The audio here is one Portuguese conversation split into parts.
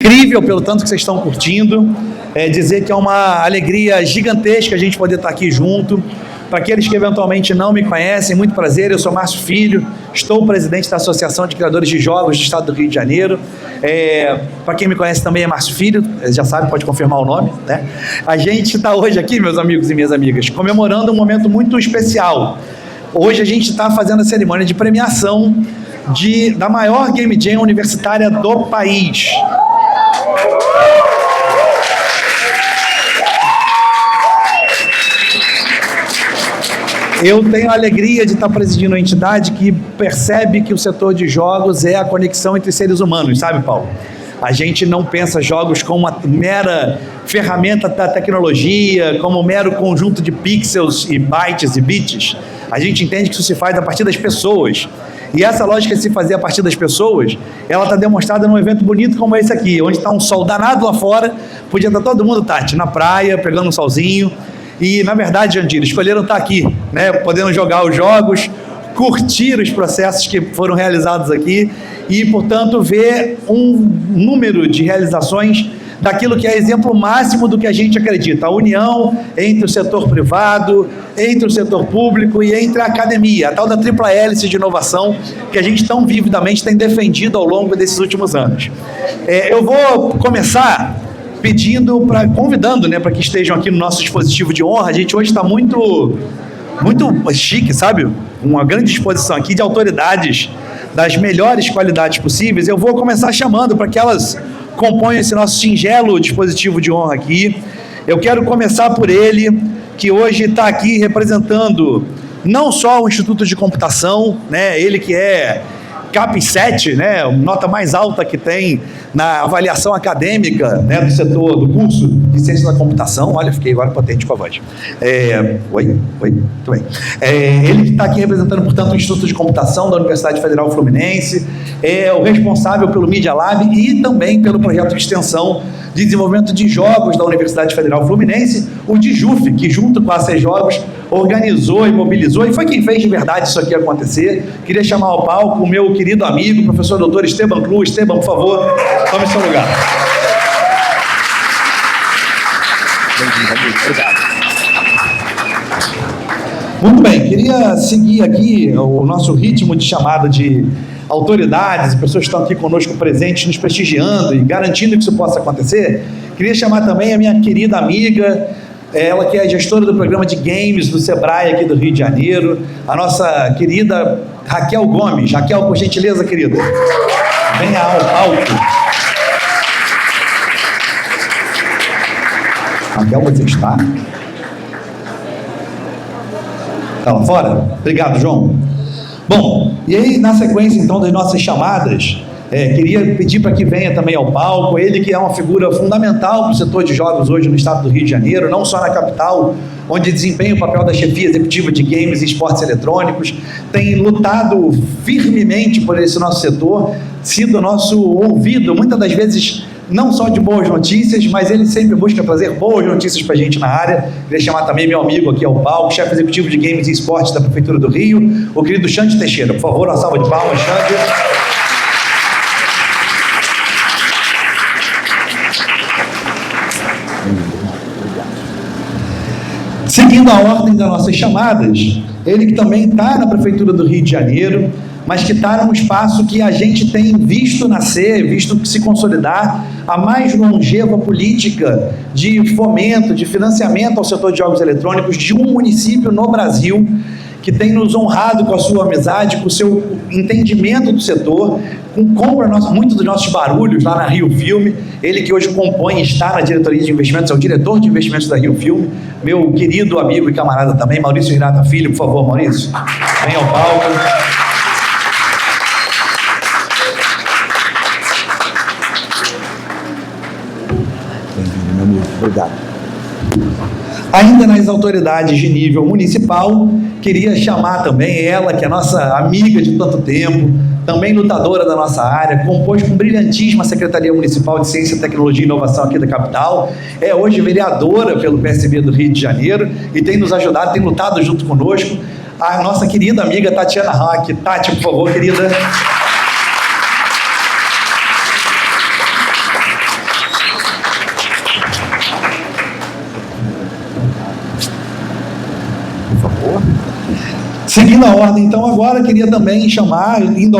incrível pelo tanto que vocês estão curtindo. Dizer que é uma alegria gigantesca a gente poder estar aqui junto. Para aqueles que eventualmente não me conhecem, muito prazer, eu sou Márcio Filho, estou presidente da Associação de Criadores de Jogos do Estado do Rio de Janeiro. Para quem me conhece também é Márcio Filho, já sabe, pode confirmar o nome, né? A gente está hoje aqui, meus amigos e minhas amigas, comemorando um momento muito especial. Hoje a gente está fazendo a cerimônia de premiação da maior Game Jam universitária do país. Eu tenho a alegria de estar presidindo uma entidade que percebe que o setor de jogos é a conexão entre seres humanos, sabe, Paulo? A gente não pensa jogos como uma mera ferramenta da tecnologia, como um mero conjunto de pixels e bytes e bits. A gente entende que isso se faz a partir das pessoas. E essa lógica de se fazer a partir das pessoas, ela está demonstrada num evento bonito como esse aqui, onde está um sol danado lá fora, podia estar todo mundo, Tati, na praia, pegando um solzinho. E, na verdade, Jandira, escolheram estar aqui, né, podendo jogar os jogos, curtir os processos que foram realizados aqui e, portanto, ver um número de realizações daquilo que é exemplo máximo do que a gente acredita, a união entre o setor privado, entre o setor público e entre a academia, a tal da tripla hélice de inovação que a gente tão vividamente tem defendido ao longo desses últimos anos. Eu vou começar convidando, né, para que estejam aqui no nosso dispositivo de honra. A gente hoje está muito chique, sabe? Uma grande disposição aqui de autoridades das melhores qualidades possíveis. Eu vou começar chamando para que elas componham esse nosso singelo dispositivo de honra aqui. Eu quero começar por ele, que hoje está aqui representando não só o Instituto de Computação, né, ele que é CAPES 7, né, a nota mais alta que tem na avaliação acadêmica, né, do setor, do curso de Ciência da Computação. Olha, fiquei agora potente com a voz. Oi, tudo bem. Ele que está aqui representando, portanto, o Instituto de Computação da Universidade Federal Fluminense, é o responsável pelo Media Lab e também pelo projeto de extensão de desenvolvimento de jogos da Universidade Federal Fluminense, o DIJUF, que junto com a AC Jogos organizou e mobilizou, e foi quem fez de verdade isso aqui acontecer. Queria chamar ao palco o meu querido amigo, professor doutor Esteban Cruz. Esteban, por favor, tome seu lugar. Obrigado. Muito bem, queria seguir aqui o nosso ritmo de chamada de autoridades e pessoas que estão aqui conosco presentes, nos prestigiando e garantindo que isso possa acontecer. Queria chamar também a minha querida amiga, ela que é gestora do programa de games do Sebrae aqui do Rio de Janeiro, a nossa querida Raquel Gomes. Raquel, por gentileza, querida, venha ao palco. Raquel, você está? Está lá fora? Obrigado, João. Bom, e aí na sequência então das nossas chamadas, queria pedir para que venha também ao palco, ele que é uma figura fundamental para o setor de jogos hoje no estado do Rio de Janeiro, não só na capital, onde desempenha o papel da chefia executiva de games e esportes eletrônicos, tem lutado firmemente por esse nosso setor, sido nosso ouvido, muitas das vezes não só de boas notícias, mas ele sempre busca trazer boas notícias para a gente na área. Queria chamar também meu amigo aqui ao palco, chefe executivo de games e esportes da Prefeitura do Rio, o querido Xande Teixeira. Por favor, uma salva de palmas, Xande. Seguindo a ordem das nossas chamadas, ele que também está na Prefeitura do Rio de Janeiro, mas que está num espaço que a gente tem visto nascer, visto se consolidar, a mais longeva política de fomento, de financiamento ao setor de jogos eletrônicos de um município no Brasil, que tem nos honrado com a sua amizade, com o seu entendimento do setor, compra muito dos nossos barulhos lá na Rio Filme. Ele que hoje compõe e está na diretoria de investimentos, é o diretor de investimentos da Rio Filme, meu querido amigo e camarada também, Maurício Hirata Filho. Por favor, Maurício, venha ao palco. Obrigado. Ainda nas autoridades de nível municipal, queria chamar também ela, que é nossa amiga de tanto tempo, também lutadora da nossa área, compôs com brilhantismo a Secretaria Municipal de Ciência, Tecnologia e Inovação aqui da capital, é hoje vereadora pelo PSB do Rio de Janeiro e tem nos ajudado, tem lutado junto conosco, a nossa querida amiga Tatiana Hack. Tati, por favor, querida. Seguindo a ordem, então, agora queria também chamar, indo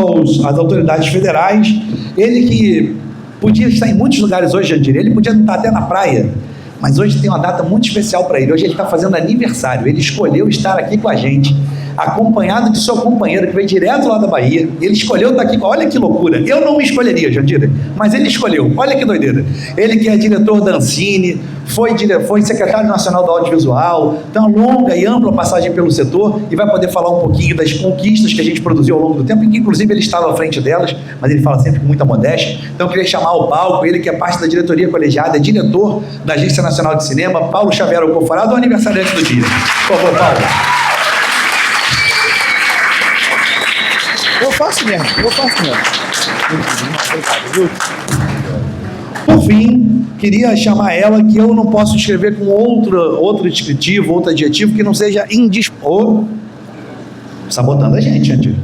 às autoridades federais, ele que podia estar em muitos lugares hoje, Jandir, ele podia estar até na praia, mas hoje tem uma data muito especial para ele. Hoje ele está fazendo aniversário. Ele escolheu estar aqui com a gente, acompanhado de sua companheira, que veio direto lá da Bahia. Ele escolheu estar aqui. Olha que loucura. Eu não me escolheria, Jandira, mas ele escolheu. Olha que doideira. Ele que é diretor da Ancine, foi secretário nacional do audiovisual, tem uma longa e ampla passagem pelo setor e vai poder falar um pouquinho das conquistas que a gente produziu ao longo do tempo, em que inclusive ele estava à frente delas, mas ele fala sempre com muita modéstia. Então eu queria chamar ao palco ele que é parte da diretoria colegiada, é diretor da Agência Nacional de Cinema, Paulo Xavier Alcoforado, o aniversariante do dia. Por favor, Paulo. Eu faço mesmo. Por fim, queria chamar ela, que eu não posso escrever com outro descritivo, outro adjetivo que não seja sabotando a gente,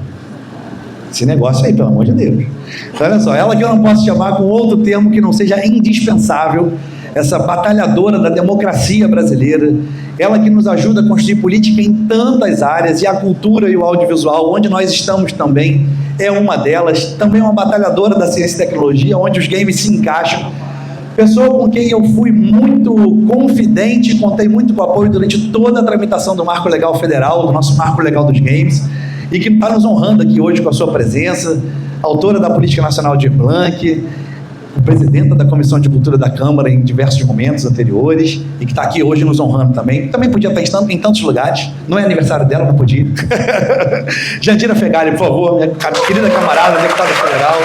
esse negócio aí, pelo amor de Deus. Então, olha só, ela que eu não posso chamar com outro termo que não seja indispensável, essa batalhadora da democracia brasileira, ela que nos ajuda a construir política em tantas áreas, e a cultura e o audiovisual, onde nós estamos também, é uma delas, também uma batalhadora da ciência e tecnologia, onde os games se encaixam, pessoa com quem eu fui muito confidente, contei muito com o apoio durante toda a tramitação do Marco Legal Federal, do nosso Marco Legal dos Games, e que está nos honrando aqui hoje com a sua presença, autora da Política Nacional de Blanc, presidenta da Comissão de Cultura da Câmara em diversos momentos anteriores, e que está aqui hoje nos honrando também. Também podia estar em tantos lugares, não é aniversário dela, não podia. Jandira Fegali, por favor, minha querida camarada, deputada federal.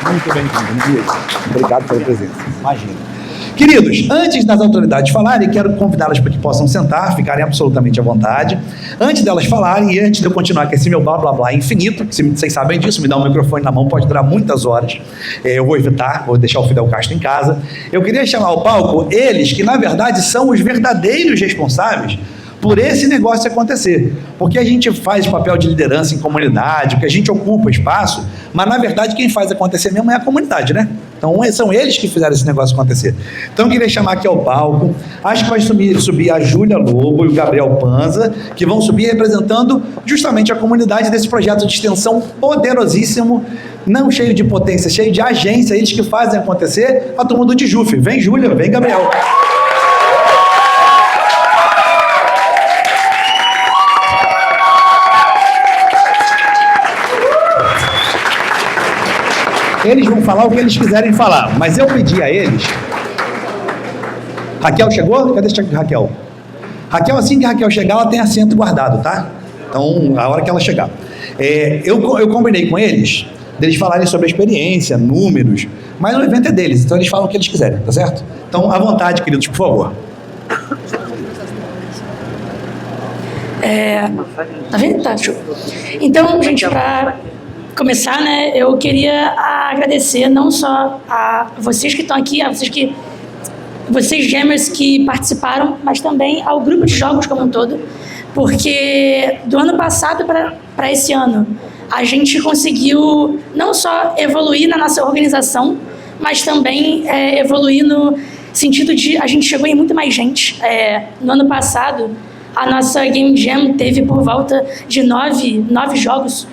Muito bem-vindo. Obrigado pela presença. Imagina. Queridos, antes das autoridades falarem, quero convidá-las para que possam sentar, ficarem absolutamente à vontade. Antes delas falarem e antes de eu continuar com esse meu blá blá blá infinito, que vocês sabem disso, me dá um microfone na mão, pode durar muitas horas, eu vou evitar, vou deixar o Fidel Castro em casa. Eu queria chamar ao palco eles que, na verdade, são os verdadeiros responsáveis por esse negócio acontecer, porque a gente faz papel de liderança em comunidade, que a gente ocupa espaço, mas na verdade quem faz acontecer mesmo é a comunidade, né? Então são eles que fizeram esse negócio acontecer. Então eu queria chamar aqui ao palco, acho que vai subir a Júlia Lobo e o Gabriel Panza, que vão subir representando justamente a comunidade desse projeto de extensão poderosíssimo, não cheio de potência, cheio de agência, eles que fazem acontecer, a turma do Tijuf. Vem Júlia, vem Gabriel. Eles vão falar o que eles quiserem falar, mas eu pedi a eles... Raquel chegou? Cadê a Raquel? Raquel, assim que a Raquel chegar, ela tem assento guardado, tá? Então, a hora que ela chegar. Eu combinei com eles, deles falarem sobre a experiência, números, mas o evento é deles, então eles falam o que eles quiserem, tá certo? Então, à vontade, queridos, por favor. Tá vendo? Tá, show. Então, gente, para começar, né, eu queria agradecer não só a vocês que estão aqui, vocês gamers que participaram, mas também ao grupo de jogos como um todo, porque do ano passado para esse ano, a gente conseguiu não só evoluir na nossa organização, mas também evoluir no sentido de a gente chegou em muito mais gente. No ano passado, a nossa Game Jam teve por volta de nove jogos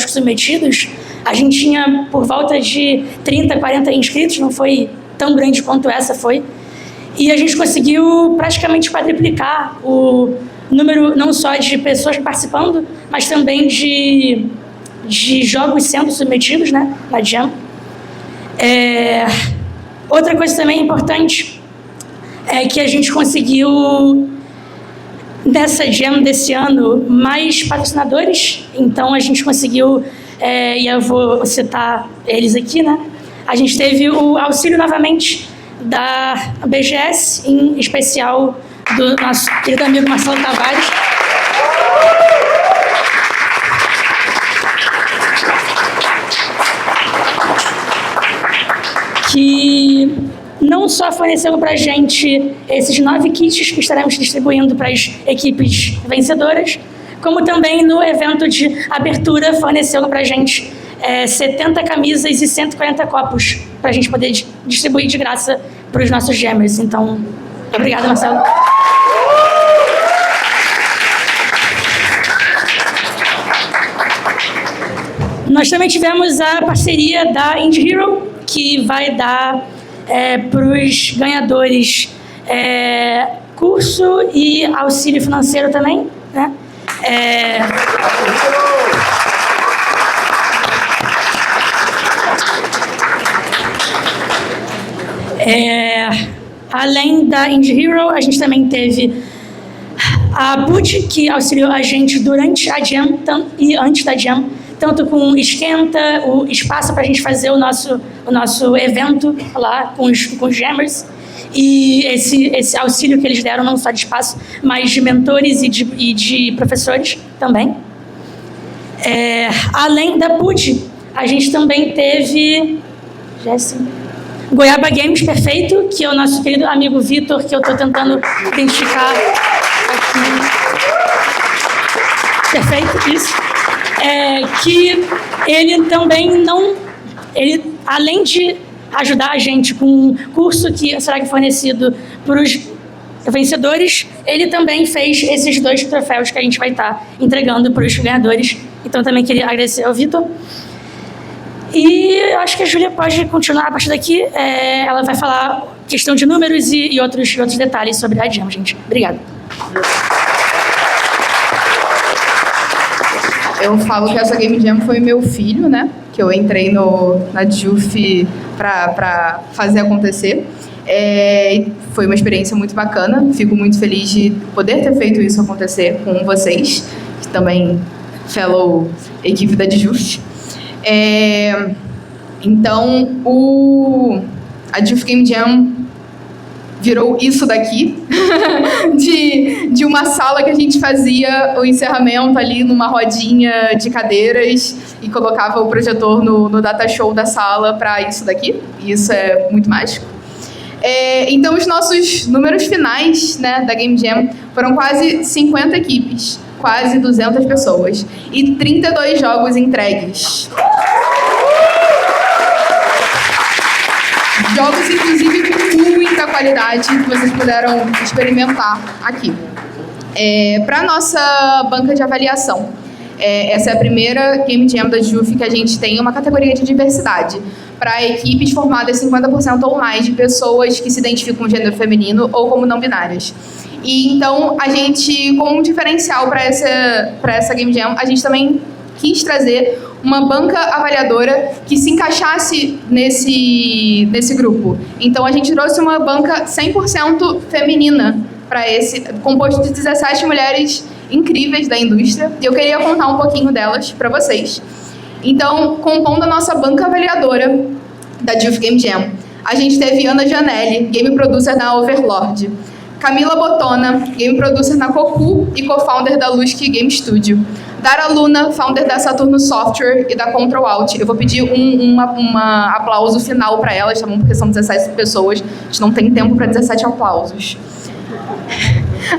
submetidos. A gente tinha por volta de 30, 40 inscritos, não foi tão grande quanto essa foi. E a gente conseguiu praticamente quadriplicar o número não só de pessoas participando, mas também de jogos sendo submetidos, né, na Jam. Outra coisa também importante é que a gente conseguiu, nessa Jam desse ano, mais patrocinadores. Então a gente conseguiu, e eu vou citar eles aqui, né? A gente teve o auxílio novamente da BGS, em especial do nosso querido amigo Marcelo Tavares. Que não só forneceu para a gente esses 9 kits que estaremos distribuindo para as equipes vencedoras, como também no evento de abertura forneceu para a gente 70 camisas e 140 copos para a gente poder distribuir de graça para os nossos Jammers. Então, obrigada, Marcelo. Nós também tivemos a parceria da Indie Hero, que vai dar para os ganhadores curso e auxílio financeiro também, né? Além da Indie Hero, a gente também teve a Bud, que auxiliou a gente durante a Jam e antes da Jam, tanto com o esquenta, o espaço para a gente fazer o nosso evento lá com os Jammers, e esse auxílio que eles deram, não só de espaço, mas de mentores e de professores também. Além da Bud, a gente também teve Goiaba Games Perfeito, que é o nosso querido amigo Vitor, que eu estou tentando identificar aqui. Perfeito, isso. Que ele também ele, além de ajudar a gente com um curso que será fornecido para os vencedores, ele também fez esses 2 troféus que a gente vai estar entregando para os ganhadores. Então, também queria agradecer ao Vitor. E eu acho que a Júlia pode continuar a partir daqui. Ela vai falar questão de números e outros detalhes sobre a Jam, gente. Obrigada. Eu falo que essa Game Jam foi meu filho, né? Que eu entrei na JUF para fazer acontecer. Foi uma experiência muito bacana. Fico muito feliz de poder ter feito isso acontecer com vocês, que também fellow equipe da JUF. Então, a JUF Game Jam virou isso daqui, de uma sala que a gente fazia o encerramento ali numa rodinha de cadeiras e colocava o projetor no data show da sala para isso daqui. E isso é muito mágico. Então, os nossos números finais, né, da Game Jam foram quase 50 equipes, quase 200 pessoas e 32 jogos entregues. Jogos, inclusive, com muita qualidade que vocês puderam experimentar aqui. Para a nossa banca de avaliação, essa é a primeira Game Jam da JUF que a gente tem uma categoria de diversidade para equipes formadas 50% ou mais de pessoas que se identificam com gênero feminino ou como não binárias. E então, a gente, como um diferencial para essa Game Jam, a gente também quis trazer uma banca avaliadora que se encaixasse nesse grupo. Então, a gente trouxe uma banca 100% feminina para esse, composto de 17 mulheres incríveis da indústria, e eu queria contar um pouquinho delas para vocês. Então, compondo a nossa banca avaliadora da JUF Game Jam, a gente teve Ana Janelli, Game Producer na Overlord, Camila Botona, Game Producer na Cocu e co-founder da Lusky Game Studio, Dara Luna, founder da Saturno Software e da Control Alt. Eu vou pedir um aplauso final para elas, tá bom? Porque são 17 pessoas, a gente não tem tempo para 17 aplausos.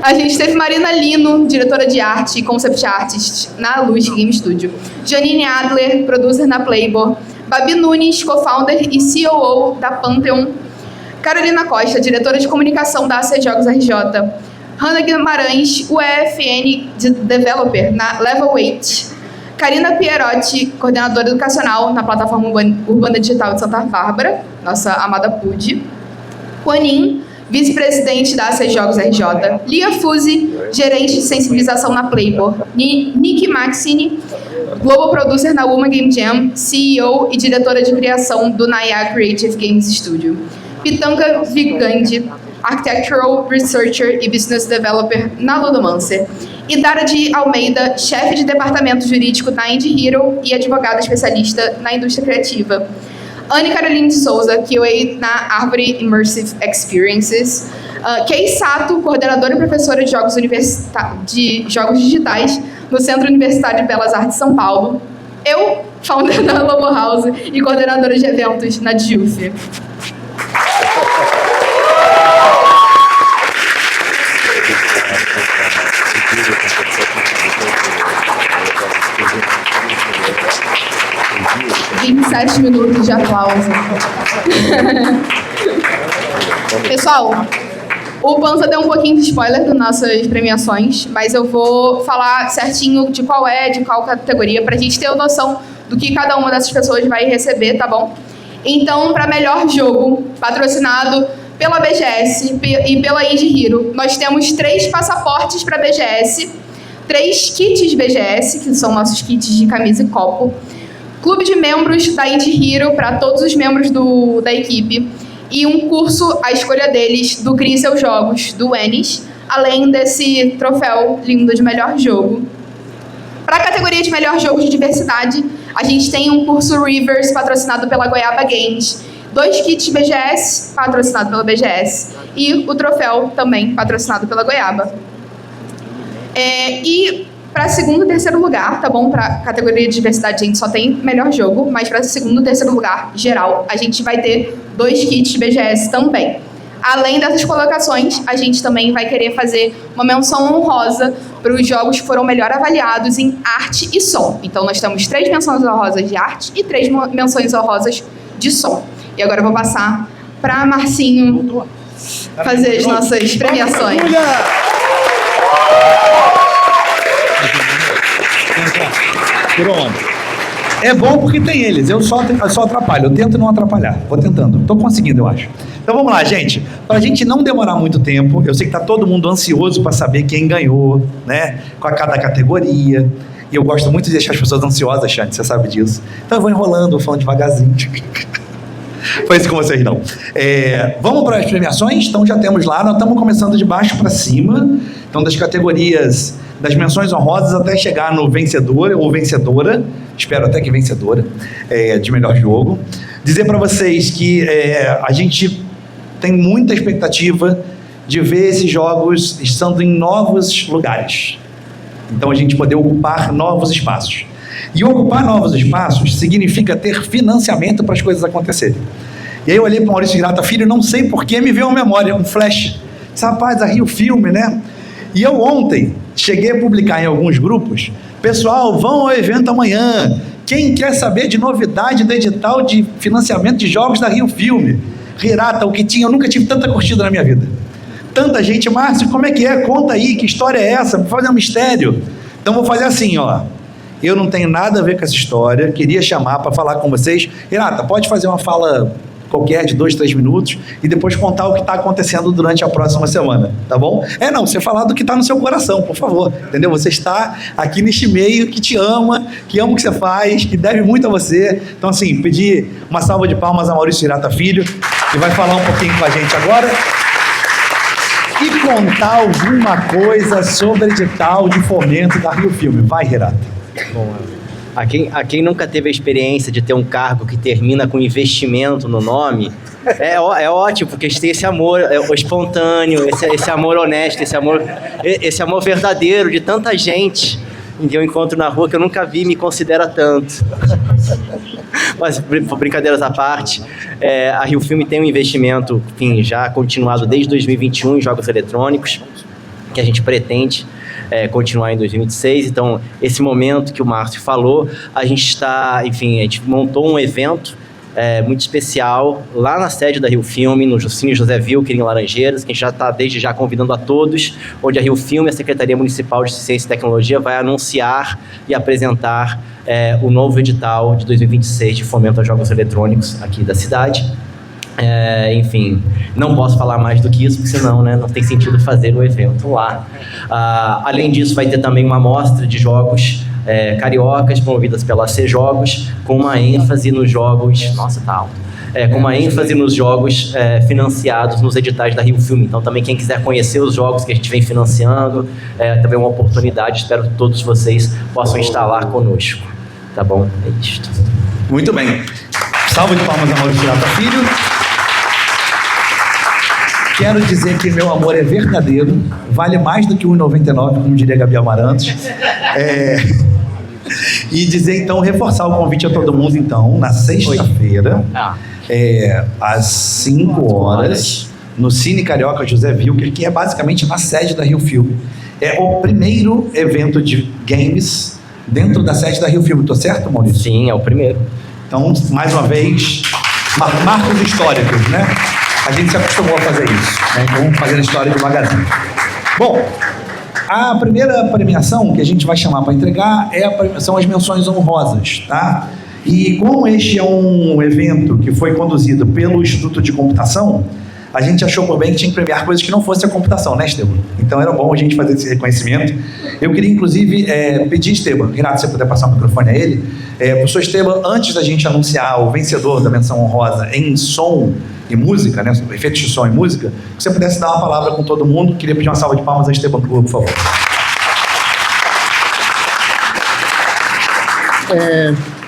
A gente teve Marina Lino, diretora de arte e concept artist na Lusky Game Studio, Janine Adler, producer na Playboy, Babi Nunes, co-founder e COO da Pantheon, Carolina Costa, diretora de comunicação da AC Jogos RJ, Hanna Guimarães, UEFN Developer na Level 8, Karina Pierotti, coordenadora educacional na plataforma Urbana Digital de Santa Bárbara, nossa amada PUD, Juanin, vice-presidente da AC Jogos RJ, Lia Fuzi, gerente de sensibilização na Playboy, Nick Maxine, Global Producer na Woman Game Jam, CEO e diretora de criação do Naya Creative Games Studio, Pitanga Vigandi, Architectural Researcher e Business Developer na Ludomancer, e Dara de Almeida, chefe de departamento jurídico na Indie Hero e advogada especialista na indústria criativa, Anne Caroline de Souza, QA na Árvore Immersive Experiences, Kei Sato, coordenadora e professora de jogos digitais no Centro Universitário de Belas Artes de São Paulo, eu, founder da Lobo House e coordenadora de eventos na JUF. em 7 minutos de aplauso. Pessoal, o Panza deu um pouquinho de spoiler das nossas premiações, mas eu vou falar certinho de qual categoria, pra gente ter noção do que cada uma dessas pessoas vai receber, tá bom? Então, para melhor jogo, patrocinado pela BGS e pela Indie Hero, nós temos 3 passaportes para BGS, 3 kits BGS, que são nossos kits de camisa e copo, clube de membros da Indie Hero para todos os membros da equipe, e um curso, a escolha deles, do Crisel Jogos, do Enes, além desse troféu lindo de melhor jogo. Para a categoria de melhor jogo de diversidade, a gente tem um curso Rivers, patrocinado pela Goiaba Games, 2 kits BGS, patrocinado pela BGS, e o troféu também patrocinado pela Goiaba. E para segundo e terceiro lugar, tá bom? Para a categoria de diversidade a gente só tem melhor jogo, mas para segundo e terceiro lugar, geral, a gente vai ter 2 kits BGS também. Além dessas colocações, a gente também vai querer fazer uma menção honrosa para os jogos que foram melhor avaliados em arte e som. Então nós temos 3 menções honrosas de arte e 3 menções honrosas de som. E agora eu vou passar para Marcinho fazer as nossas premiações. Por onde? É bom porque tem eles, eu só atrapalho, eu tento não atrapalhar, vou tentando, tô conseguindo, eu acho. Então vamos lá, gente, pra gente não demorar muito tempo, eu sei que tá todo mundo ansioso para saber quem ganhou, né, com cada categoria, e eu gosto muito de deixar as pessoas ansiosas, Xande, você sabe disso. Então eu vou enrolando, vou falando devagarzinho. Foi isso com vocês, não. Vamos para as premiações, então já temos lá, nós estamos começando de baixo para cima, então das categorias, das menções honrosas até chegar no vencedor ou vencedora, espero até que vencedora, de melhor jogo. Dizer para vocês que a gente tem muita expectativa de ver esses jogos estando em novos lugares. Então a gente poder ocupar novos espaços. E ocupar novos espaços significa ter financiamento para as coisas acontecerem. E aí eu olhei para o Maurício Hirata Filho, não sei porquê, me veio uma memória, um flash. Esse rapaz, a Rio Filme, né? E eu ontem cheguei a publicar em alguns grupos, pessoal, vão ao evento amanhã. Quem quer saber de novidade do edital de financiamento de jogos da Rio Filme? Hirata, o que tinha, eu nunca tive tanta curtida na minha vida. Tanta gente, Márcio, como é que é? Conta aí, que história é essa? Vou fazer um mistério. Então vou fazer assim, ó. Eu não tenho nada a ver com essa história, queria chamar para falar com vocês. Hirata, pode fazer uma fala qualquer de 2, 3 minutos e depois contar o que está acontecendo durante a próxima semana, tá bom? Não, você falar do que está no seu coração, por favor, entendeu? Você está aqui neste meio que te ama o que você faz, que deve muito a você. Então, assim, pedir uma salva de palmas a Maurício Hirata Filho, que vai falar um pouquinho com a gente agora e contar alguma coisa sobre o edital de fomento da Rio Filme. Vai, Hirata. Bom, a quem nunca teve a experiência de ter um cargo que termina com investimento no nome, é ótimo, porque tem esse amor espontâneo, esse amor honesto, esse amor verdadeiro de tanta gente que eu encontro na rua que eu nunca vi e me considera tanto. Mas, brincadeiras à parte, a Rio Filme tem um investimento, enfim, já continuado desde 2021 em jogos eletrônicos, que a gente pretende continuar em 2026. Então, esse momento que o Márcio falou, a gente montou um evento muito especial lá na sede da Rio Filme, no Cine José Wilker, em Laranjeiras, que a gente já está desde já convidando a todos, onde a Rio Filme, a Secretaria Municipal de Ciência e Tecnologia, vai anunciar e apresentar o novo edital de 2026 de fomento a jogos eletrônicos aqui da cidade. Enfim, não posso falar mais do que isso, porque senão não tem sentido fazer o evento lá. Além disso, vai ter também uma mostra de jogos cariocas, promovidas pela AC Jogos, com uma ênfase nos jogos... Nossa, tá alto. Com uma ênfase nos jogos financiados nos editais da Rio Filme. Então, também quem quiser conhecer os jogos que a gente vem financiando, também é uma oportunidade. Espero que todos vocês possam estar lá conosco. Tá bom? É isto. Muito bem. Salve de palmas a Maurício Hirata Filho. Quero dizer que meu amor é verdadeiro, vale mais do que R$1,99, como diria Gabi Amarantos. E dizer, então, reforçar o convite a todo mundo, então, na sexta-feira, às 5 horas, no Cine Carioca José Wilker, que é basicamente na sede da Rio Filme. É o primeiro evento de games dentro da sede da Rio Filme, tô certo, Maurício? Sim, é o primeiro. Então, mais uma vez, marcos históricos, né? A gente se acostumou a fazer isso, né? Então, vamos fazer a história devagarzinho. Bom, a primeira premiação que a gente vai chamar para entregar são as menções honrosas, tá? E como este é um evento que foi conduzido pelo Instituto de Computação, a gente achou por bem que tinha que premiar coisas que não fossem a computação, né, Esteban? Então era bom a gente fazer esse reconhecimento. Eu queria, inclusive, pedir, Esteban, Renato, se você puder passar o microfone a ele, professor Esteban, antes da gente anunciar o vencedor da menção honrosa em som e música, né, efeitos de som e música, que você pudesse dar uma palavra com todo mundo. Queria pedir uma salva de palmas a Esteban, por favor.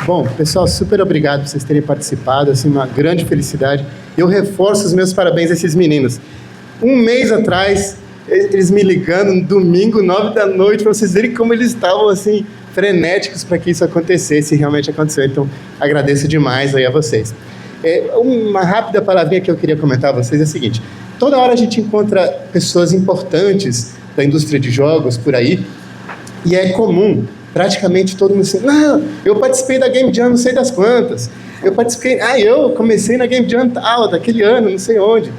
Bom, pessoal, super obrigado por vocês terem participado, assim, uma grande felicidade. Eu reforço os meus parabéns a esses meninos. Um mês atrás, eles me ligando no domingo, 9 da noite, para vocês verem como eles estavam, assim, frenéticos para que isso acontecesse, e realmente aconteceu. Então, agradeço demais aí a vocês. Uma rápida palavrinha que eu queria comentar a vocês é a seguinte: toda hora a gente encontra pessoas importantes da indústria de jogos por aí, e é comum praticamente todo mundo assim, não, eu participei da Game Jam não sei das quantas, eu comecei na Game Jam tal, daquele ano, não sei onde.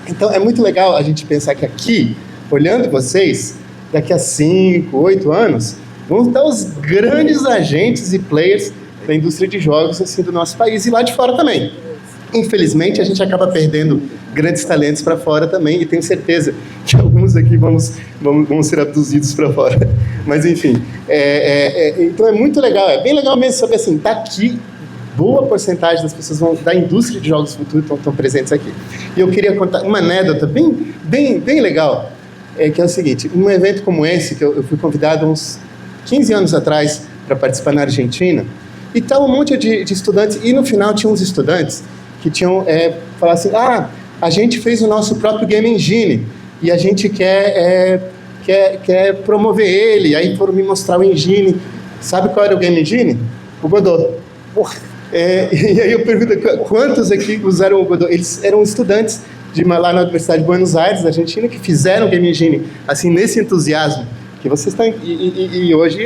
Então é muito legal a gente pensar que aqui, olhando vocês, daqui a 5, 8 anos, vão estar os grandes agentes e players da indústria de jogos assim, do nosso país e lá de fora também. Infelizmente, a gente acaba perdendo grandes talentos para fora também, e tenho certeza que alguns aqui vão ser abduzidos para fora. Mas, enfim, então é muito legal, é bem legal mesmo saber assim, tá aqui, boa porcentagem das pessoas da indústria de jogos futuros estão presentes aqui. E eu queria contar uma anedota bem legal, que é o seguinte: um evento como esse, que eu fui convidado uns 15 anos atrás para participar na Argentina, e estava um monte de estudantes, e no final tinha uns estudantes que tinham falado assim, a gente fez o nosso próprio Game Engine e a gente quer promover ele. Aí foram me mostrar o Engine. Sabe qual era o Game Engine? O Godot. E aí eu pergunto, quantos aqui usaram o Godot? Eles eram estudantes lá na Universidade de Buenos Aires, da Argentina, que fizeram o Game Engine, assim, nesse entusiasmo que vocês estão... E hoje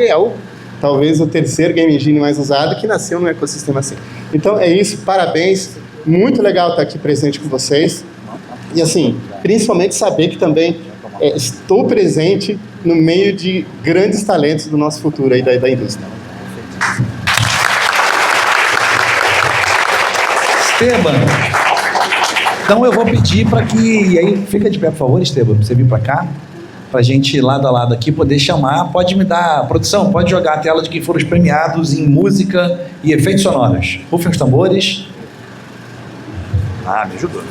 talvez o terceiro Game Engine mais usado, que nasceu num ecossistema assim. Então é isso, parabéns. Muito legal estar aqui presente com vocês. E assim, principalmente saber que também estou presente no meio de grandes talentos do nosso futuro aí da indústria. Esteban, então eu vou pedir para que... E aí, fica de pé, por favor, Esteban, para você vir para cá, para a gente, lado a lado aqui, poder chamar. Pode me dar... Produção, pode jogar a tela de quem foram os premiados em música e efeitos sonoros. Rufem os tambores. Me ajudou.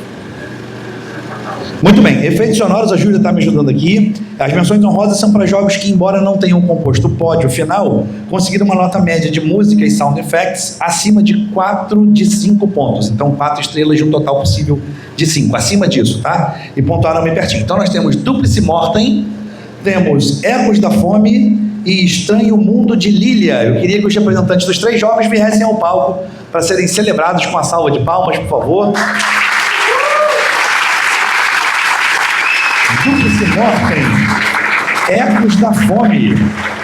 Muito bem, efeitos sonoros, a Júlia está me ajudando aqui. As menções honrosas são para jogos que, embora não tenham composto o pódio final, conseguiram uma nota média de música e sound effects acima de 4 de 5 pontos. Então, 4 estrelas de um total possível de 5. Acima disso, tá? E pontuaram bem pertinho. Então, nós temos Duplice Mortem, temos Ecos da Fome e Estranho Mundo de Lilia. Eu queria que os representantes dos 3 jogos viessem ao palco para serem celebrados com uma salva de palmas, por favor. Duplice Mortem, Ecos da Fome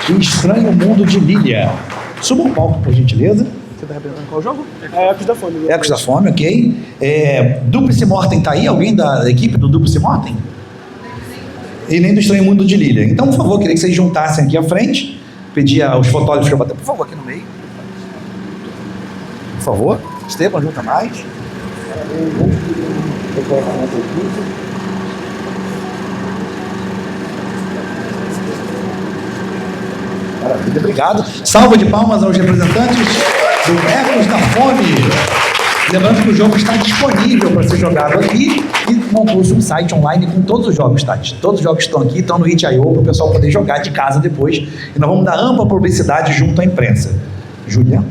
e Estranho Mundo de Lilia. Suba ao palco, por gentileza. Você está representando qual jogo? Ecos da Fome. Ecos da Fome, ok. Duplice Mortem está aí? Alguém da equipe do Duplice Mortem? E nem do Estranho Mundo de Lilia. Então, por favor, queria que vocês juntassem aqui à frente. Pedir aos fotógrafos para bater, por favor, aqui no meio. Por favor. Esteban, junta mais. Maravilha, obrigado. Salva de palmas aos representantes do Ecos da Fome. Lembrando que o jogo está disponível para ser jogado aqui e montou-se um site online com todos os jogos, Tati. Todos os jogos estão aqui, estão no itch.io para o pessoal poder jogar de casa depois. E nós vamos dar ampla publicidade junto à imprensa. Júlia?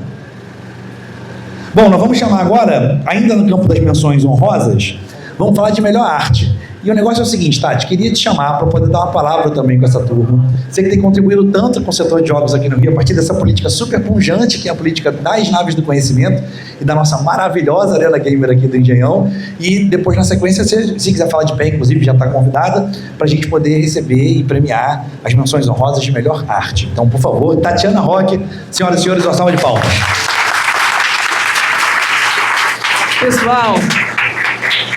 Bom, nós vamos chamar agora, ainda no campo das menções honrosas, vamos falar de melhor arte. E o negócio é o seguinte, Tati, queria te chamar para poder dar uma palavra também com essa turma. Você que tem contribuído tanto com o setor de jogos aqui no Rio, a partir dessa política super pungente, que é a política das naves do conhecimento e da nossa maravilhosa Arena Gamer aqui do Engenhão. E depois, na sequência, se quiser falar de pé, inclusive, já está convidada para a gente poder receber e premiar as menções honrosas de melhor arte. Então, por favor, Tatiana Roque, senhoras e senhores, uma salva de palmas. Pessoal,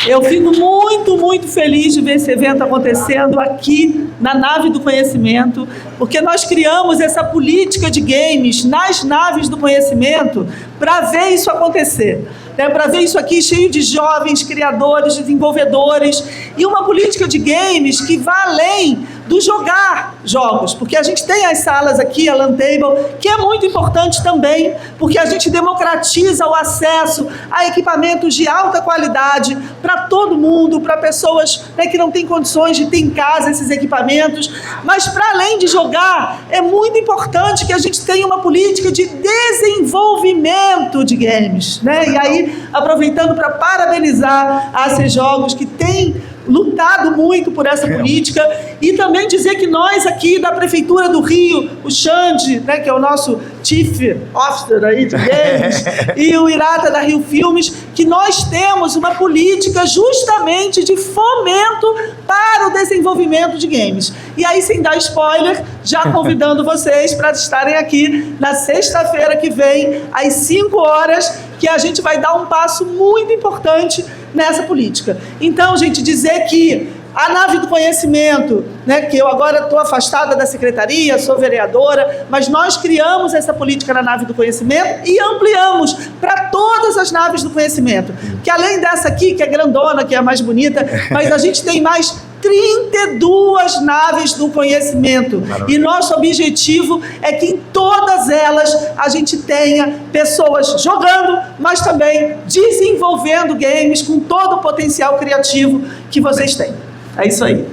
eu fico muito, muito feliz de ver esse evento acontecendo aqui na Nave do Conhecimento, porque nós criamos essa política de games nas naves do conhecimento para ver isso acontecer. Para ver isso aqui cheio de jovens criadores, desenvolvedores, e uma política de games que vá além do jogar jogos, porque a gente tem as salas aqui, a LAN Table, que é muito importante também, porque a gente democratiza o acesso a equipamentos de alta qualidade para todo mundo, para pessoas, né, que não têm condições de ter em casa esses equipamentos, mas para além de jogar, é muito importante que a gente tenha uma política de desenvolvimento de games, né? E aí, aproveitando para parabenizar a AC Jogos, que tem lutado muito por essa política, e também dizer que nós aqui da Prefeitura do Rio, o Xande, né, que é o nosso Chief Officer aí de games, e o Irata da Rio Filmes, que nós temos uma política justamente de fomento para o desenvolvimento de games. E aí, sem dar spoiler, já convidando vocês para estarem aqui na sexta-feira que vem, às 5 horas, que a gente vai dar um passo muito importante nessa política. Então, gente, dizer que a Nave do Conhecimento, né, que eu agora estou afastada da secretaria, sou vereadora, mas nós criamos essa política na Nave do Conhecimento e ampliamos para todas as naves do conhecimento. Que além dessa aqui, que é grandona, que é a mais bonita, mas a gente tem mais 32 naves do conhecimento. E nosso objetivo é que em todas elas a gente tenha pessoas jogando, mas também desenvolvendo games com todo o potencial criativo que vocês têm. É isso aí.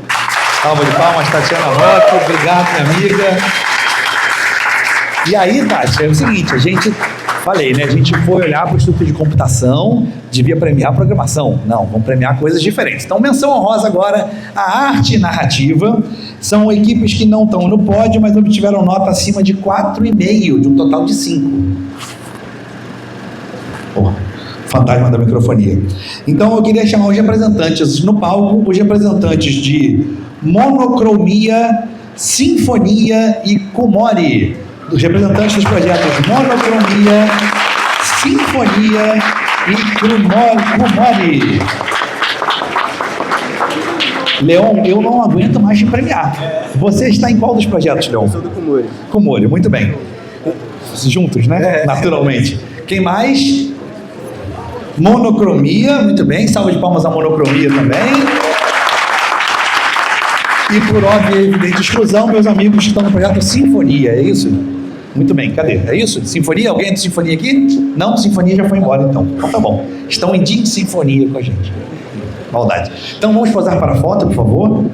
Salva de palmas, Tatiana Roque. Obrigado, minha amiga. E aí, Tati, é o seguinte, a gente foi olhar para o Instituto de Computação, devia premiar a programação. Não, vamos premiar coisas diferentes. Então, menção honrosa agora, a arte e narrativa. São equipes que não estão no pódio, mas obtiveram nota acima de 4,5, de um total de 5. Fantasma da microfonia. Então, eu queria chamar os representantes no palco, os representantes de Monocromia, Sinfonia e Kumori. Os representantes dos projetos Monocromia, Sinfonia e Kumori. Leon, eu não aguento mais te premiar. Você está em qual dos projetos, Leon? Eu sou do Kumori. Kumori, muito bem. Juntos, né? Naturalmente. Quem mais? Monocromia, muito bem. Salva de palmas à Monocromia também. E por óbvia e evidente exclusão, meus amigos que estão no projeto Sinfonia, é isso? Muito bem, cadê? É isso? Sinfonia? Alguém é de Sinfonia aqui? Não, Sinfonia já foi embora então. Então tá bom. Estão em dia de Sinfonia com a gente. Maldade. Então vamos posar para a foto, por favor.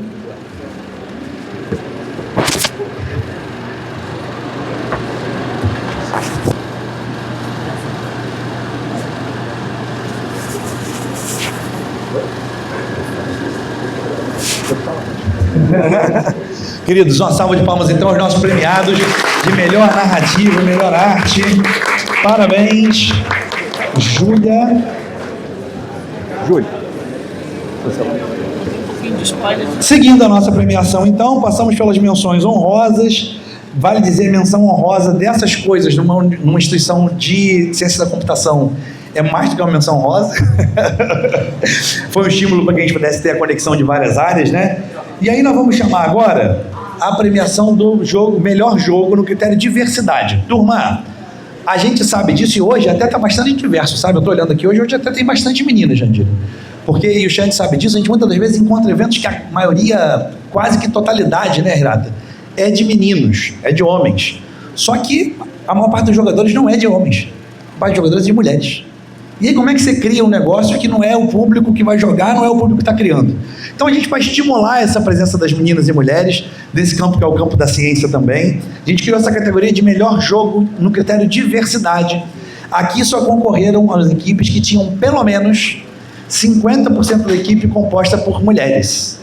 Queridos, uma salva de palmas então aos nossos premiados de melhor narrativa, melhor arte. Parabéns, Júlia. Seguindo a nossa premiação então, passamos pelas menções honrosas. Vale dizer, menção honrosa dessas coisas numa instituição de ciência da computação é mais do que uma menção honrosa. Foi um estímulo para que a gente pudesse ter a conexão de várias áreas, né? E aí nós vamos chamar agora a premiação do jogo, melhor jogo no critério diversidade. Turma, a gente sabe disso e hoje até está bastante diverso, sabe? Eu estou olhando aqui, hoje até tem bastante meninas, Jandira. Porque, e o Xande sabe disso, a gente muitas das vezes encontra eventos que a maioria, quase que totalidade, né, Renata? É de meninos, é de homens. Só que a maior parte dos jogadores não é de homens. A parte dos jogadores é de mulheres. E aí como é que você cria um negócio que não é o público que vai jogar, não é o público que está criando? Então a gente vai estimular essa presença das meninas e mulheres desse campo que é o campo da ciência também. A gente criou essa categoria de melhor jogo no critério diversidade. Aqui só concorreram as equipes que tinham pelo menos 50% da equipe composta por mulheres.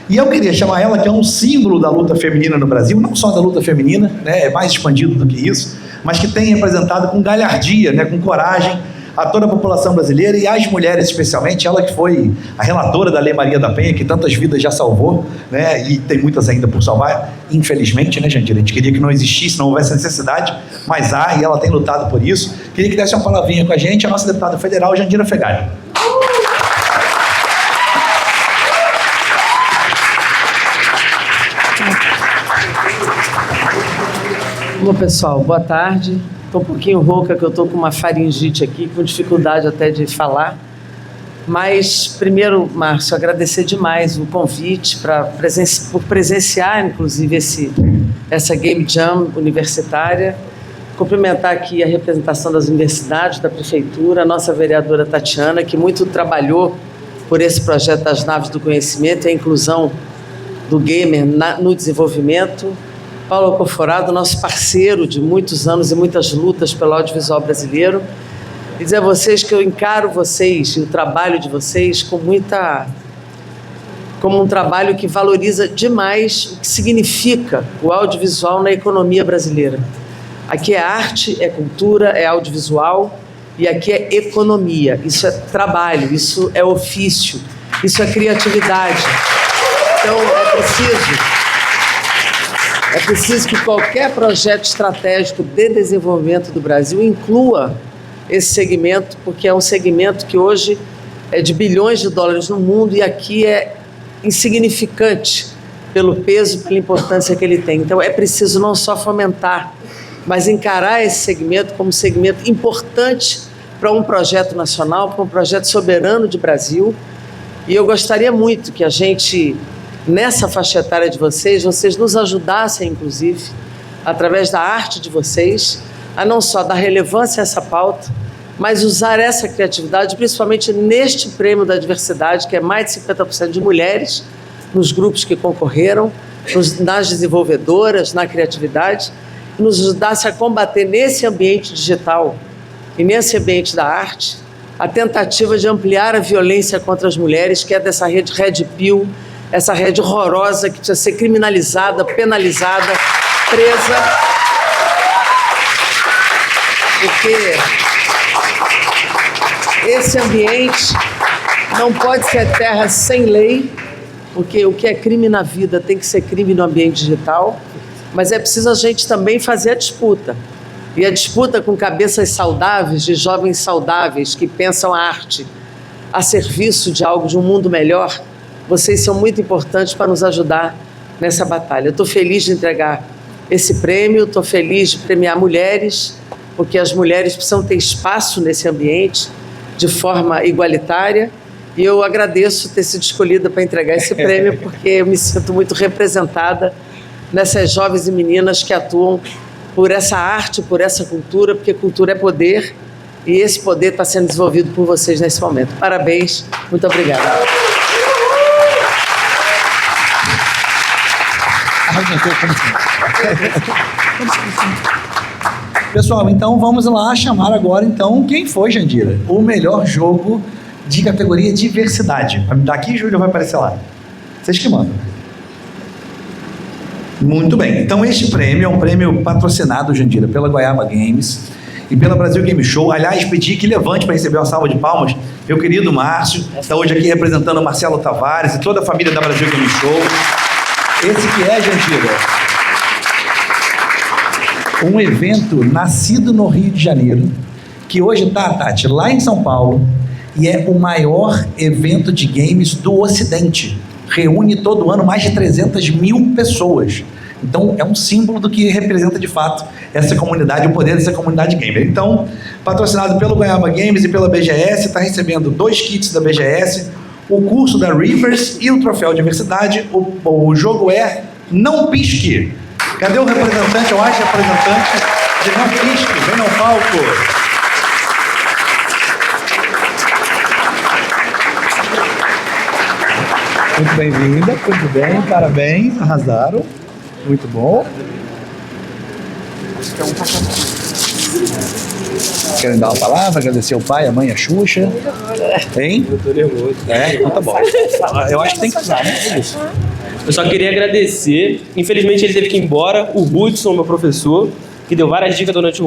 E eu queria chamar ela, que é um símbolo da luta feminina no Brasil, não só da luta feminina, né, é mais expandido do que isso, mas que tem representado com galhardia, né, com coragem, a toda a população brasileira e às mulheres especialmente, ela que foi a relatora da Lei Maria da Penha, que tantas vidas já salvou, né? E tem muitas ainda por salvar, infelizmente, né, Jandira? A gente queria que não existisse, não houvesse necessidade, mas há, e ela tem lutado por isso. Queria que desse uma palavrinha com a gente, a nossa deputada federal, Jandira Fegali. Bom, pessoal, boa tarde. Estou um pouquinho rouca, que eu estou com uma faringite aqui, com dificuldade até de falar. Mas, primeiro, Márcio, agradecer demais o convite por presenciar, inclusive, essa Game Jam universitária. Cumprimentar aqui a representação das universidades, da Prefeitura, a nossa vereadora Tatiana, que muito trabalhou por esse projeto das Naves do Conhecimento e a inclusão do gamer no desenvolvimento. Paulo Alcoforado, nosso parceiro de muitos anos e muitas lutas pelo audiovisual brasileiro, e dizer a vocês que eu encaro vocês e o trabalho de vocês como um trabalho que valoriza demais o que significa o audiovisual na economia brasileira. Aqui é arte, é cultura, é audiovisual, e aqui é economia. Isso é trabalho, isso é ofício, isso é criatividade. Então é preciso que qualquer projeto estratégico de desenvolvimento do Brasil inclua esse segmento, porque é um segmento que hoje é de bilhões de dólares no mundo e aqui é insignificante pelo peso e pela importância que ele tem. Então é preciso não só fomentar, mas encarar esse segmento como um segmento importante para um projeto nacional, para um projeto soberano de Brasil. E eu gostaria muito que a gente, nessa faixa etária de vocês nos ajudassem, inclusive, através da arte de vocês, a não só dar relevância a essa pauta, mas usar essa criatividade, principalmente neste prêmio da diversidade, que é mais de 50% de mulheres nos grupos que concorreram, nas desenvolvedoras, na criatividade, e nos ajudasse a combater nesse ambiente digital e nesse ambiente da arte a tentativa de ampliar a violência contra as mulheres, que é dessa rede Red Pill, essa rede horrorosa que precisa ser criminalizada, penalizada, presa, porque esse ambiente não pode ser terra sem lei, porque o que é crime na vida tem que ser crime no ambiente digital, mas é preciso a gente também fazer a disputa. E a disputa com cabeças saudáveis, de jovens saudáveis, que pensam a arte a serviço de algo, de um mundo melhor. Vocês são muito importantes para nos ajudar nessa batalha. Eu estou feliz de entregar esse prêmio, estou feliz de premiar mulheres, porque as mulheres precisam ter espaço nesse ambiente de forma igualitária. E eu agradeço ter sido escolhida para entregar esse prêmio, porque eu me sinto muito representada nessas jovens e meninas que atuam por essa arte, por essa cultura, porque cultura é poder, e esse poder está sendo desenvolvido por vocês nesse momento. Parabéns, muito obrigada. Pessoal, então vamos lá chamar agora, então, quem foi, Jandira? O melhor jogo de categoria diversidade. Daqui, Júlio, vai aparecer lá. Vocês que mandam. Muito bem. Então, este prêmio é um prêmio patrocinado, Jandira, pela Goiaba Games e pela Brasil Game Show. Aliás, pedi que levante para receber uma salva de palmas meu querido Márcio, está hoje aqui representando o Marcelo Tavares e toda a família da Brasil Game Show. Esse que é, Jandira, um evento nascido no Rio de Janeiro, que hoje está, Tati, lá em São Paulo, e é o maior evento de games do Ocidente. Reúne todo ano mais de 300 mil pessoas. Então, é um símbolo do que representa, de fato, essa comunidade, o poder dessa comunidade gamer. Então, patrocinado pelo Goiaba Games e pela BGS, está recebendo 2 kits da BGS, o curso da Rivers e o troféu Diversidade. O jogo é Não Pisque. Cadê o representante? Eu acho representante de Não Pisque. Vem ao palco. Muito bem-vinda, muito bem, parabéns, arrasaram, muito bom. Querem dar uma palavra, agradecer ao pai, a mãe, a Xuxa? Hein? Eu tô nervoso. Então tá bom. Eu acho que tem que usar, né? É isso. Eu só queria agradecer, infelizmente ele teve que ir embora, o Hudson, meu professor, que deu várias dicas durante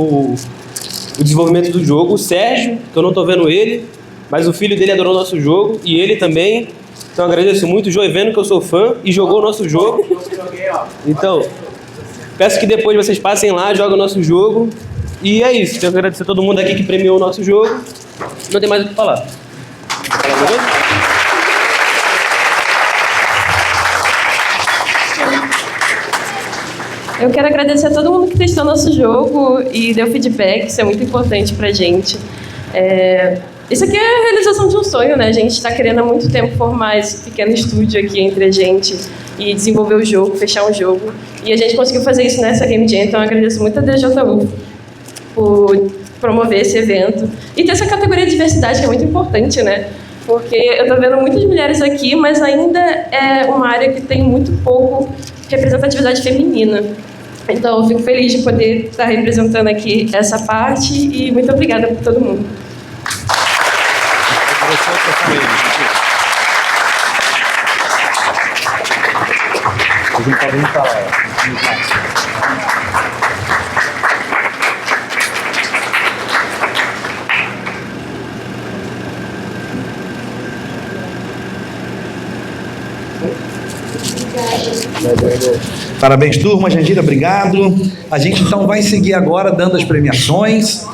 o desenvolvimento do jogo. O Sérgio, que eu não tô vendo ele, mas o filho dele adorou o nosso jogo e ele também. Então agradeço muito o Joey, vendo que eu sou fã e jogou o nosso jogo. Então, peço que depois vocês passem lá, joguem o nosso jogo. E é isso. Quero agradecer a todo mundo aqui que premiou o nosso jogo. Não tem mais o que falar. Eu quero agradecer a todo mundo que testou nosso jogo e deu feedback, isso é muito importante pra gente. Isso aqui é a realização de um sonho, né? A gente está querendo há muito tempo formar esse pequeno estúdio aqui entre a gente e desenvolver o jogo, fechar um jogo. E a gente conseguiu fazer isso nessa Game Jam, então eu agradeço muito a DJU por promover esse evento. E ter essa categoria de diversidade, que é muito importante, né? Porque eu tô vendo muitas mulheres aqui, mas ainda é uma área que tem muito pouco representatividade feminina. Então, eu fico feliz de poder estar representando aqui essa parte e muito obrigada por todo mundo. Parabéns, turma. Jandira, obrigado. A gente então vai seguir agora dando as premiações.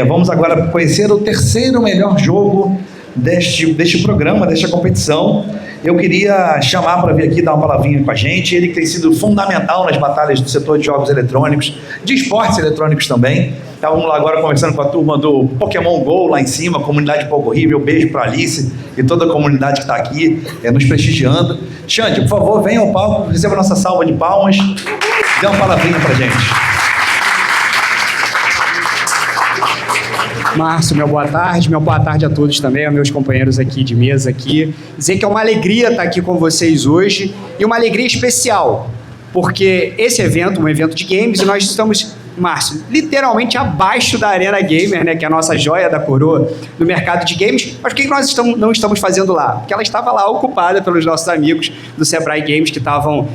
Vamos agora conhecer o terceiro melhor jogo deste programa, desta competição. Eu queria chamar para vir aqui dar uma palavrinha com a gente. Ele que tem sido fundamental nas batalhas do setor de jogos eletrônicos, de esportes eletrônicos também. Então vamos lá agora conversando com a turma do Pokémon GO lá em cima, comunidade Poco Horrível. Beijo para Alice e toda a comunidade que está aqui nos prestigiando. Xande, por favor, venha ao palco, receba a nossa salva de palmas. Dê uma palavrinha para a gente. Márcio, meu boa tarde a todos também, aos meus companheiros aqui de mesa aqui. Dizer que é uma alegria estar aqui com vocês hoje e uma alegria especial, porque esse evento, um evento de games, e nós estamos, Márcio, literalmente abaixo da Arena Gamer, né, que é a nossa joia da coroa no mercado de games. Mas o que nós não estamos fazendo lá? Porque ela estava lá ocupada pelos nossos amigos do Sebrae Games, que estavam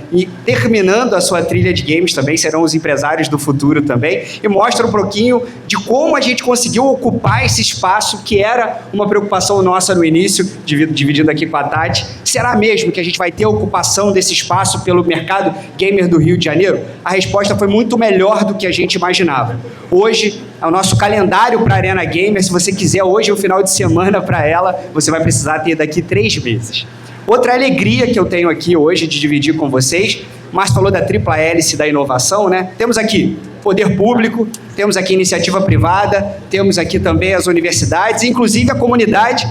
terminando a sua trilha de games também, serão os empresários do futuro também, e mostra um pouquinho de como a gente conseguiu ocupar esse espaço que era uma preocupação nossa no início, dividindo aqui com a Tati. Será mesmo que a gente vai ter a ocupação desse espaço pelo mercado gamer do Rio de Janeiro? A resposta foi muito melhor do que a gente imaginava. Hoje, o nosso calendário para a Arena Gamer, se você quiser hoje o final de semana para ela, você vai precisar ter daqui 3 meses. Outra alegria que eu tenho aqui hoje de dividir com vocês, o Márcio falou da tripla hélice da inovação, né? Temos aqui poder público, temos aqui iniciativa privada, temos aqui também as universidades, inclusive a comunidade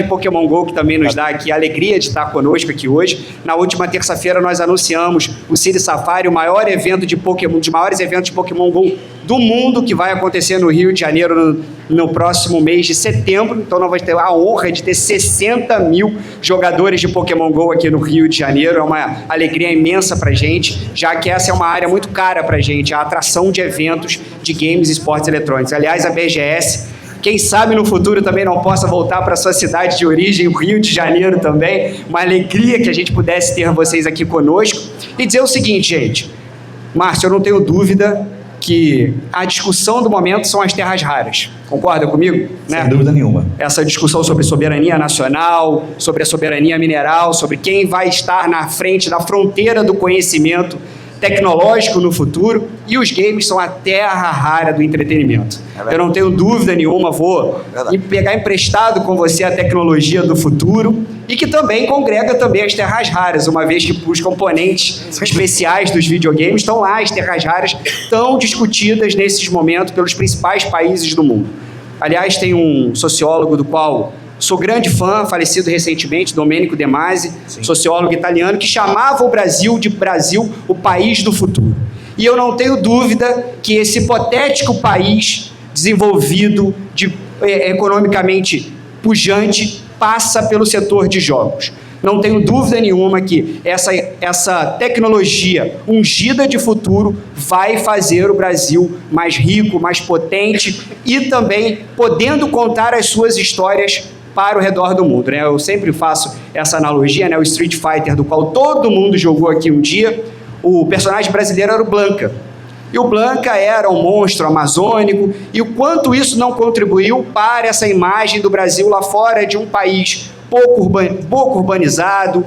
Pokémon GO, que também nos dá aqui a alegria de estar conosco aqui hoje. Na última terça-feira nós anunciamos o City Safari, o maior evento de Pokémon, um dos maiores eventos de Pokémon GO do mundo, que vai acontecer no Rio de Janeiro no próximo mês de setembro. Então nós vamos ter a honra de ter 60 mil jogadores de Pokémon GO aqui no Rio de Janeiro. É uma alegria imensa pra gente, já que essa é uma área muito cara pra gente, a atração de eventos de games e esportes eletrônicos. Aliás, a BGS, quem sabe no futuro também não possa voltar para sua cidade de origem, o Rio de Janeiro também. Uma alegria que a gente pudesse ter vocês aqui conosco. E dizer o seguinte, gente. Márcio, eu não tenho dúvida que a discussão do momento são as terras raras. Concorda comigo? Sem dúvida nenhuma. Essa discussão sobre soberania nacional, sobre a soberania mineral, sobre quem vai estar na frente da fronteira do conhecimento tecnológico no futuro, e os games são a terra rara do entretenimento. Eu não tenho dúvida nenhuma, vou pegar emprestado com você a tecnologia do futuro, e que também congrega também as terras raras, uma vez que os componentes especiais dos videogames estão lá, as terras raras tão discutidas nesses momentos pelos principais países do mundo. Aliás, tem um sociólogo do qual sou grande fã, falecido recentemente, Domenico De Masi, sociólogo italiano, que chamava o Brasil de Brasil o país do futuro. E eu não tenho dúvida que esse hipotético país desenvolvido, economicamente pujante, passa pelo setor de jogos. Não tenho dúvida nenhuma que essa tecnologia ungida de futuro vai fazer o Brasil mais rico, mais potente e também podendo contar as suas histórias para o redor do mundo, né? Eu sempre faço essa analogia, né? O Street Fighter, do qual todo mundo jogou aqui um dia, o personagem brasileiro era o Blanka. E o Blanca era um monstro amazônico, e o quanto isso não contribuiu para essa imagem do Brasil lá fora de um país pouco urbanizado,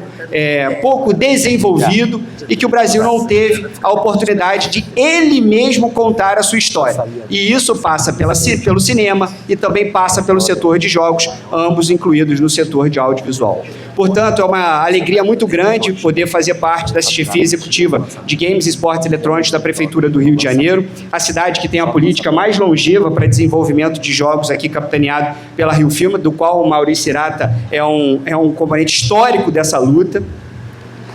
pouco desenvolvido, e que o Brasil não teve a oportunidade de ele mesmo contar a sua história. E isso passa pelo cinema e também passa pelo setor de jogos, ambos incluídos no setor de audiovisual. Portanto, é uma alegria muito grande poder fazer parte da chefia executiva de Games e Esportes Eletrônicos da Prefeitura do Rio de Janeiro, a cidade que tem a política mais longeva para desenvolvimento de jogos aqui, capitaneado pela Rio Film, do qual o Maurício Hirata é um componente histórico dessa luta.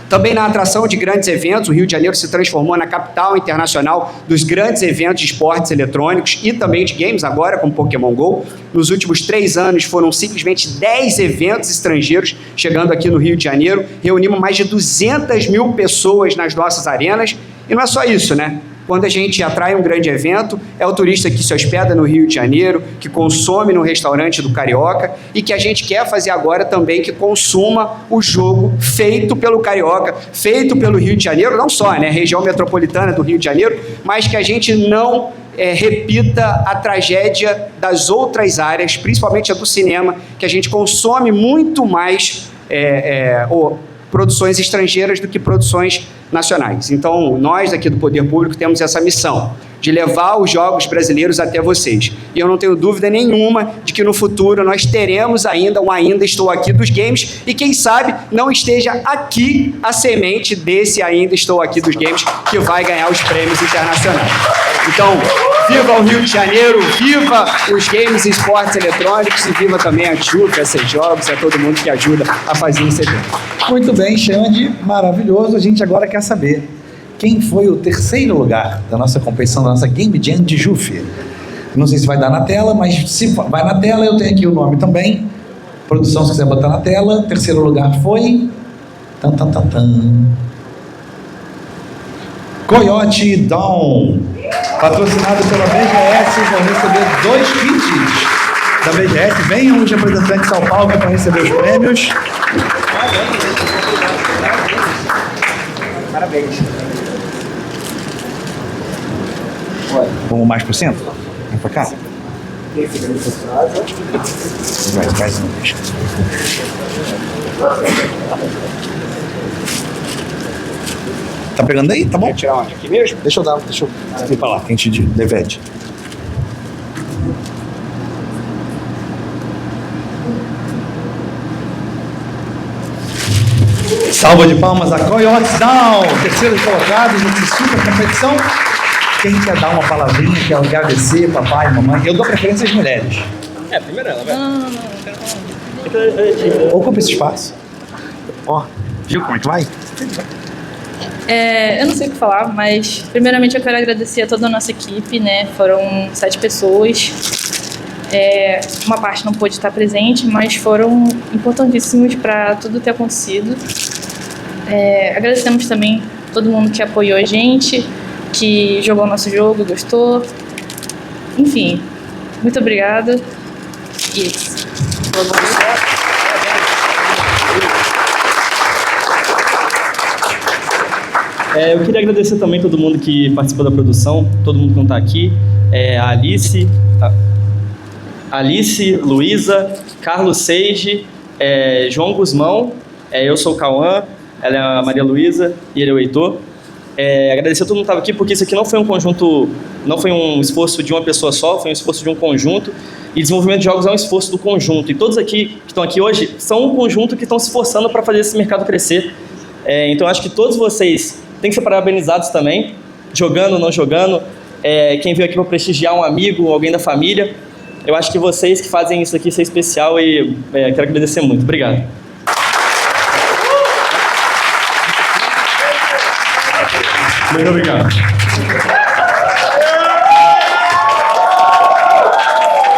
Também na atração de grandes eventos, o Rio de Janeiro se transformou na capital internacional dos grandes eventos de esportes eletrônicos e também de games, agora com Pokémon GO. Nos últimos 3 anos foram simplesmente 10 eventos estrangeiros chegando aqui no Rio de Janeiro. Reunimos mais de 200 mil pessoas nas nossas arenas. E não é só isso, né? Quando a gente atrai um grande evento, é o turista que se hospeda no Rio de Janeiro, que consome no restaurante do Carioca e que a gente quer fazer agora também que consuma o jogo feito pelo Carioca, feito pelo Rio de Janeiro, não só, né, região metropolitana do Rio de Janeiro, mas que a gente não repita a tragédia das outras áreas, principalmente a do cinema, que a gente consome muito mais produções estrangeiras do que produções nacionais. Então, nós aqui do Poder Público temos essa missão de levar os jogos brasileiros até vocês. E eu não tenho dúvida nenhuma de que no futuro nós teremos ainda um Ainda Estou Aqui dos games e quem sabe não esteja aqui a semente desse Ainda Estou Aqui dos games que vai ganhar os prêmios internacionais. Então, viva o Rio de Janeiro, viva os games e esportes eletrônicos e viva também a JUF, a Jogos, a todo mundo que ajuda a fazer esse evento. Muito bem, Xande, maravilhoso. A gente agora quer saber quem foi o terceiro lugar da nossa competição, da nossa Game Jam de JUF. Não sei se vai dar na tela, mas se vai na tela, eu tenho aqui o nome também. Produção, se quiser botar na tela. Terceiro lugar foi... Coyote Down, patrocinado pela BGS, vão receber 2 kits da BGS. Venham os representantes ao palco para receber os prêmios. Parabéns. Vamos mais pro centro? Vem pra cá? Mais uma vez. Tá pegando aí? Tá bom? Quer tirar onde? Aqui mesmo? Deixa eu ir pra lá, que a gente divide. Salva de palmas a Coyote Down, terceiros colocados nessa super competição. Quem quer dar uma palavrinha, quer agradecer, papai, mamãe? Eu dou preferência às mulheres. Primeiro ela, vai. Ocupa esse espaço. Ó, viu como é que vai? Eu não sei o que falar, mas primeiramente eu quero agradecer a toda a nossa equipe, né? Foram 7 pessoas. Uma parte não pôde estar presente, mas foram importantíssimos para tudo ter acontecido. Agradecemos também todo mundo que apoiou a gente, que jogou o nosso jogo, gostou. Enfim, muito obrigada. E isso. Eu queria agradecer também todo mundo que participou da produção, todo mundo que não está aqui, a Alice, Luísa, Carlos Seiji, João Guzmão, eu sou o Cauã, ela é a Maria Luísa e ele é o Heitor. Agradecer a todo mundo que estava aqui, porque isso aqui não foi um conjunto, não foi um esforço de uma pessoa só, foi um esforço de um conjunto, e desenvolvimento de jogos é um esforço do conjunto, e todos aqui que estão aqui hoje são um conjunto que estão se esforçando para fazer esse mercado crescer. Então acho que todos vocês têm que ser parabenizados também, jogando ou não jogando, quem veio aqui para prestigiar um amigo, alguém da família. Eu acho que vocês que fazem isso aqui ser especial e quero agradecer muito. Obrigado. Muito obrigado.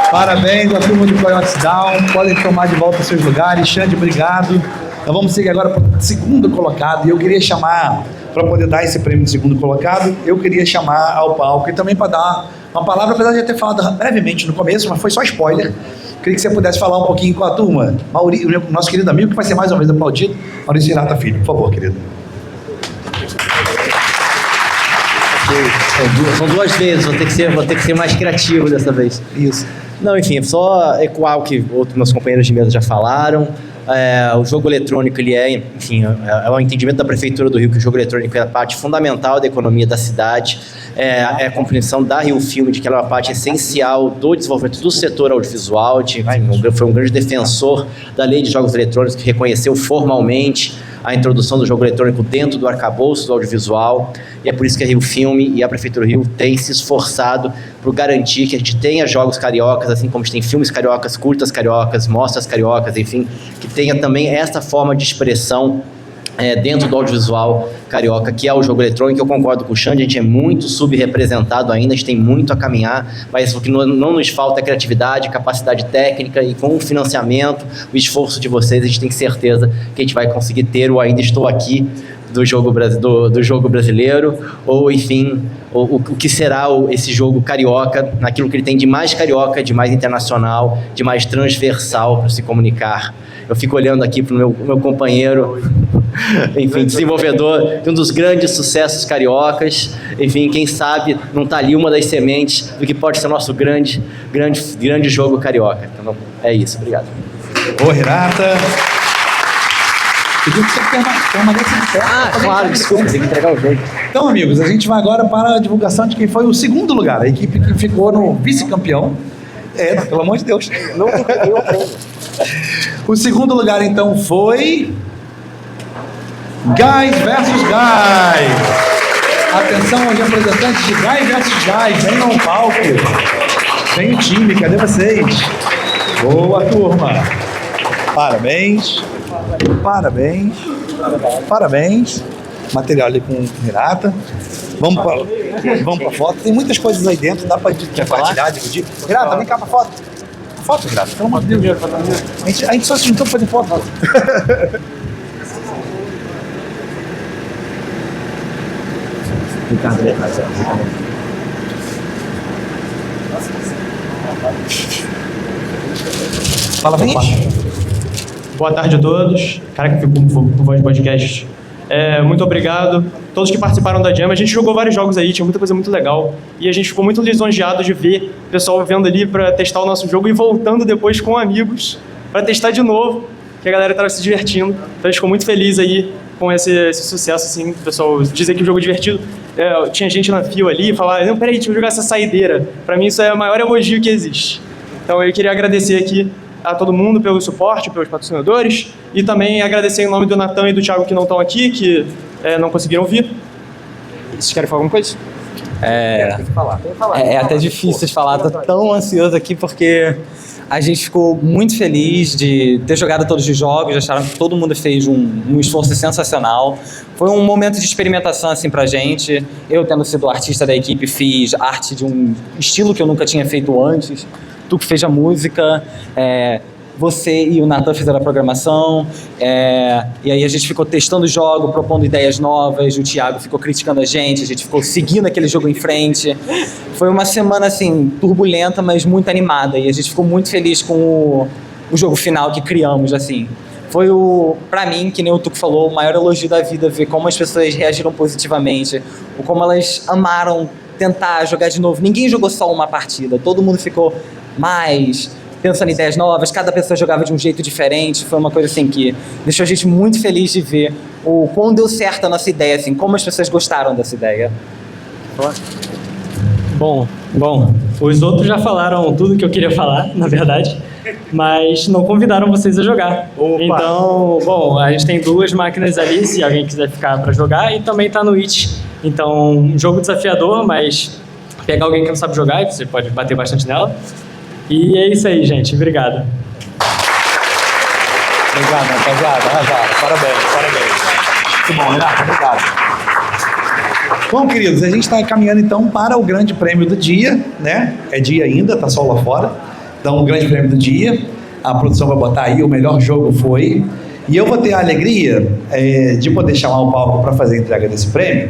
Parabéns à turma do Coyote Down. Podem tomar de volta os seus lugares. Xande, obrigado. Nós vamos seguir agora para o segundo colocado. E eu queria chamar, para poder dar esse prêmio de segundo colocado, eu queria chamar ao palco e também para dar uma palavra, apesar de eu ter falado brevemente no começo, mas foi só spoiler. Queria que você pudesse falar um pouquinho com a turma. O nosso querido amigo, que vai ser mais uma vez aplaudido, Maurício Hirata Filho. Por favor, querido. São duas vezes, vou ter que ser mais criativo dessa vez. Isso. Não, enfim, só ecoar o que outros meus companheiros de mesa já falaram. O jogo eletrônico, ele é o entendimento da Prefeitura do Rio que o jogo eletrônico é a parte fundamental da economia da cidade, é a compreensão da Rio Filme de que ela é uma parte essencial do desenvolvimento do setor audiovisual, foi um grande defensor da lei de jogos eletrônicos que reconheceu formalmente a introdução do jogo eletrônico dentro do arcabouço do audiovisual, e é por isso que a Rio Filme e a Prefeitura do Rio têm se esforçado por garantir que a gente tenha jogos cariocas, assim como a gente tem filmes cariocas, curtas cariocas, mostras cariocas, enfim, que tenha também essa forma de expressão dentro do audiovisual carioca, que é o jogo eletrônico. Eu concordo com o Xande, a gente é muito subrepresentado ainda, a gente tem muito a caminhar, mas o que não nos falta é criatividade, capacidade técnica, e com o financiamento, o esforço de vocês, a gente tem certeza que a gente vai conseguir ter o Ainda Estou Aqui do jogo brasileiro, ou enfim, o que será esse jogo carioca, naquilo que ele tem de mais carioca, de mais internacional, de mais transversal para se comunicar. Eu fico olhando aqui para o meu companheiro, enfim, desenvolvedor de um dos grandes sucessos cariocas. Enfim, quem sabe não está ali uma das sementes do que pode ser o nosso grande jogo carioca. Então, é isso, obrigado. Ô, Renata. Pediu que você permanece de pé. Claro, desculpa, tem que entregar o jogo. Então, amigos, a gente vai agora para a divulgação de quem foi o segundo lugar, a equipe que ficou no vice-campeão. Pelo amor de Deus. Não tenho. O segundo lugar, então, foi Guys versus Guys. Atenção aos representantes de Guys versus Guys. Venham ao palco. Vem o time, cadê vocês? Boa, turma. Parabéns. Material ali com Renata. Vamos para foto. Tem muitas coisas aí dentro, dá para compartilhar, dividir. Renata, vem cá para foto. Foto, Renata, pelo amor de Deus. A gente só se juntou para fazer foto. Fala, vem. Boa tarde a todos. Cara que ficou por voz de podcast. Muito obrigado. Todos que participaram da Jam. A gente jogou vários jogos aí, tinha muita coisa muito legal. E a gente ficou muito lisonjeado de ver o pessoal vendo ali para testar o nosso jogo e voltando depois com amigos para testar de novo, que a galera estava se divertindo. Então a gente ficou muito feliz aí com esse sucesso, assim. O pessoal dizer que o jogo é divertido. Tinha gente na fila ali e falava, não, peraí, deixa eu jogar essa saideira. Para mim isso é o maior elogio que existe. Então eu queria agradecer aqui a todo mundo pelo suporte, pelos patrocinadores, e também agradecer em nome do Natan e do Thiago que não estão aqui, que não conseguiram vir. Vocês querem falar alguma coisa? Tem que falar. É até difícil de falar, tô tão ansioso aqui porque a gente ficou muito feliz de ter jogado todos os jogos, acharam que todo mundo fez um esforço sensacional. Foi um momento de experimentação assim pra gente. Eu, tendo sido artista da equipe, fiz arte de um estilo que eu nunca tinha feito antes. Tu que fez a música, você e o Natan fizeram a programação, e aí a gente ficou testando o jogo, propondo ideias novas, o Thiago ficou criticando a gente ficou seguindo aquele jogo em frente. Foi uma semana, assim, turbulenta, mas muito animada, e a gente ficou muito feliz com o jogo final que criamos, assim. Foi, pra mim, que nem o Tuco falou, o maior elogio da vida, ver como as pessoas reagiram positivamente, ou como elas amaram tentar jogar de novo. Ninguém jogou só uma partida, todo mundo ficou mais pensando em ideias novas, cada pessoa jogava de um jeito diferente. Foi uma coisa assim que deixou a gente muito feliz de ver o quão deu certo a nossa ideia, assim, como as pessoas gostaram dessa ideia. Bom, os outros já falaram tudo que eu queria falar, na verdade, mas não convidaram vocês a jogar. Opa. Então, a gente tem 2 máquinas ali, se alguém quiser ficar para jogar, e também tá no It. Então, um jogo desafiador, mas pegar alguém que não sabe jogar, e você pode bater bastante nela. E é isso aí, gente. Obrigado. Obrigado, rapaziada. Parabéns. Muito bom, Renato. Obrigado. Bom, queridos, a gente está caminhando então para o grande prêmio do dia, né? É dia ainda, tá só lá fora. Então, o grande prêmio do dia. A produção vai botar aí, o melhor jogo foi. E eu vou ter a alegria de poder chamar o palco para fazer a entrega desse prêmio.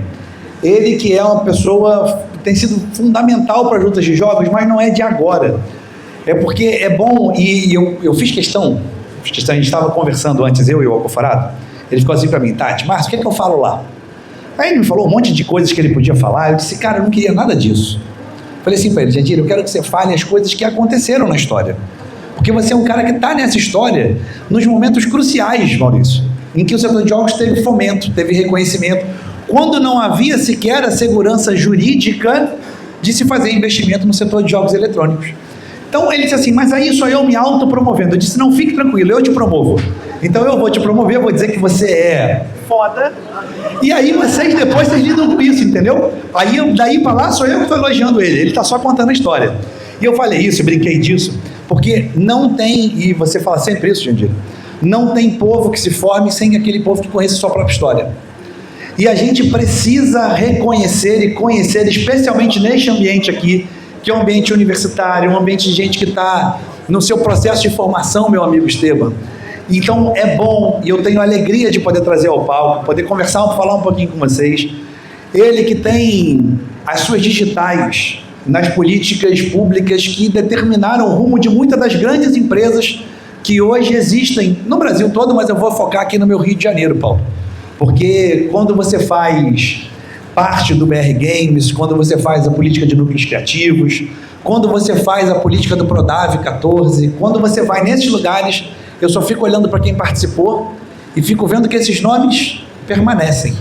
Ele que é uma pessoa que tem sido fundamental para as lutas de jogos, mas não é de agora. É porque é bom, e eu fiz questão, a gente estava conversando antes, eu e o Alcoforado, ele ficou assim para mim, Tati, Márcio, o que é que eu falo lá? Aí ele me falou um monte de coisas que ele podia falar, eu disse, cara, eu não queria nada disso. Falei assim para ele, Jandir, eu quero que você fale as coisas que aconteceram na história. Porque você é um cara que está nessa história nos momentos cruciais, Maurício, em que o setor de jogos teve fomento, teve reconhecimento, quando não havia sequer a segurança jurídica de se fazer investimento no setor de jogos eletrônicos. Então ele disse assim, mas aí só eu me autopromovendo. Eu disse, não, fique tranquilo, eu te promovo. Então eu vou te promover, eu vou dizer que você é foda. E aí depois vocês lidam com isso, entendeu? Aí daí para lá sou eu que estou elogiando ele está só contando a história. E eu falei isso, eu brinquei disso, porque não tem, e você fala sempre isso, Jandir, não tem povo que se forme sem aquele povo que conheça a sua própria história. E a gente precisa reconhecer e conhecer, especialmente neste ambiente aqui, que é um ambiente universitário, um ambiente de gente que está no seu processo de formação, meu amigo Esteban. Então é bom, e eu tenho a alegria de poder trazer ao palco, poder conversar, falar um pouquinho com vocês. Ele que tem as suas digitais nas políticas públicas que determinaram o rumo de muitas das grandes empresas que hoje existem no Brasil todo, mas eu vou focar aqui no meu Rio de Janeiro, Paulo. Porque quando você faz parte do BR Games, quando você faz a política de núcleos criativos, quando você faz a política do Prodave 14, quando você vai nesses lugares, eu só fico olhando para quem participou e fico vendo que esses nomes permanecem.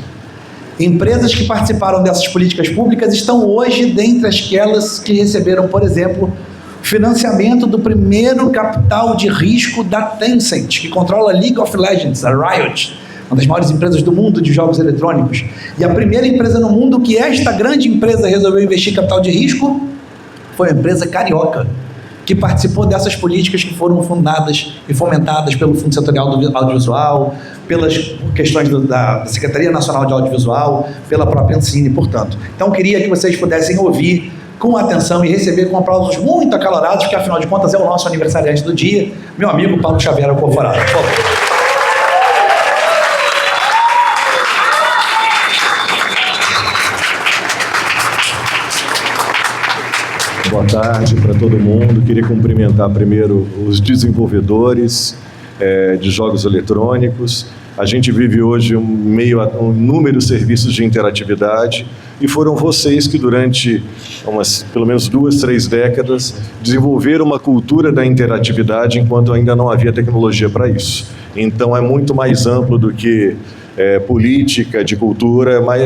Empresas que participaram dessas políticas públicas estão hoje dentre aquelas que receberam, por exemplo, financiamento do primeiro capital de risco da Tencent, que controla League of Legends, a Riot, uma das maiores empresas do mundo de jogos eletrônicos. E a primeira empresa no mundo que esta grande empresa resolveu investir em capital de risco foi a empresa carioca, que participou dessas políticas que foram fundadas e fomentadas pelo Fundo Setorial do Audiovisual, pelas questões da Secretaria Nacional de Audiovisual, pela própria Ancine, portanto. Então, eu queria que vocês pudessem ouvir com atenção e receber com aplausos muito acalorados, porque, afinal de contas, é o nosso aniversariante do dia, meu amigo Paulo Xavier Alcoforado. Por favor. Boa tarde para todo mundo. Queria cumprimentar primeiro os desenvolvedores de jogos eletrônicos. A gente vive hoje meio a inúmeros serviços de interatividade e foram vocês que durante pelo menos 2, 3 décadas desenvolveram uma cultura da interatividade enquanto ainda não havia tecnologia para isso. Então é muito mais amplo do que política, de cultura, mas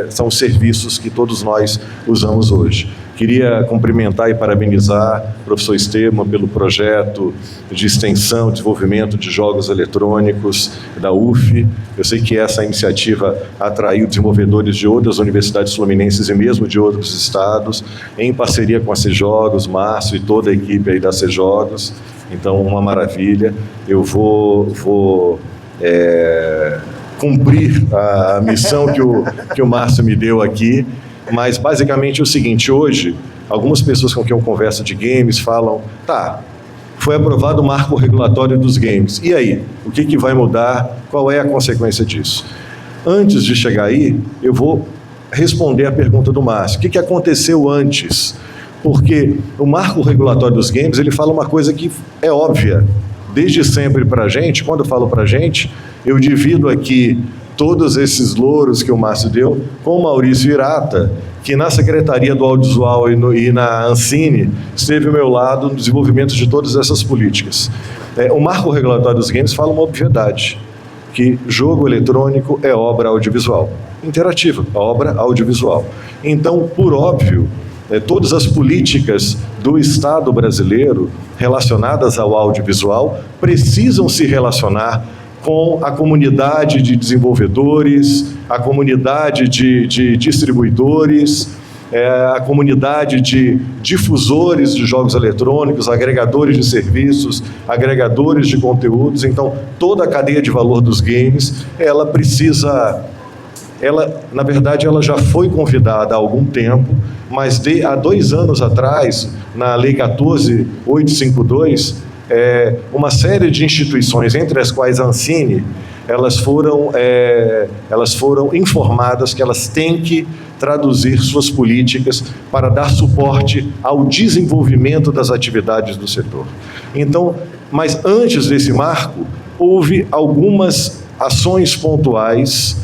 são os serviços que todos nós usamos hoje. Queria cumprimentar e parabenizar o professor Esteban pelo projeto de extensão, desenvolvimento de jogos eletrônicos da UF. Eu sei que essa iniciativa atraiu desenvolvedores de outras universidades fluminenses e mesmo de outros estados, em parceria com a CJogos, Márcio e toda a equipe aí da CJogos. Então, uma maravilha. Eu vou cumprir a missão que o Márcio me deu aqui. Mas, basicamente, é o seguinte, hoje, algumas pessoas com quem eu converso de games falam, tá, foi aprovado o marco regulatório dos games, e aí? O que vai mudar? Qual é a consequência disso? Antes de chegar aí, eu vou responder a pergunta do Márcio. O que aconteceu antes? Porque o marco regulatório dos games, ele fala uma coisa que é óbvia, desde sempre para a gente. Quando eu falo para a gente, eu divido aqui todos esses louros que o Márcio deu com o Maurício Irata, que na Secretaria do Audiovisual e na Ancine esteve ao meu lado no desenvolvimento de todas essas políticas. O marco regulatório dos games fala uma obviedade, que jogo eletrônico é obra audiovisual, interativa, obra audiovisual. Então, por óbvio, todas as políticas do Estado brasileiro relacionadas ao audiovisual precisam se relacionar com a comunidade de desenvolvedores, a comunidade de distribuidores, a comunidade de difusores de jogos eletrônicos, agregadores de serviços, agregadores de conteúdos. Então, toda a cadeia de valor dos games, na verdade, ela já foi convidada há algum tempo, mas há 2 anos atrás, na Lei 14.852, uma série de instituições, entre as quais a Ancine, elas foram informadas que elas têm que traduzir suas políticas para dar suporte ao desenvolvimento das atividades do setor. Então, mas antes desse marco, houve algumas ações pontuais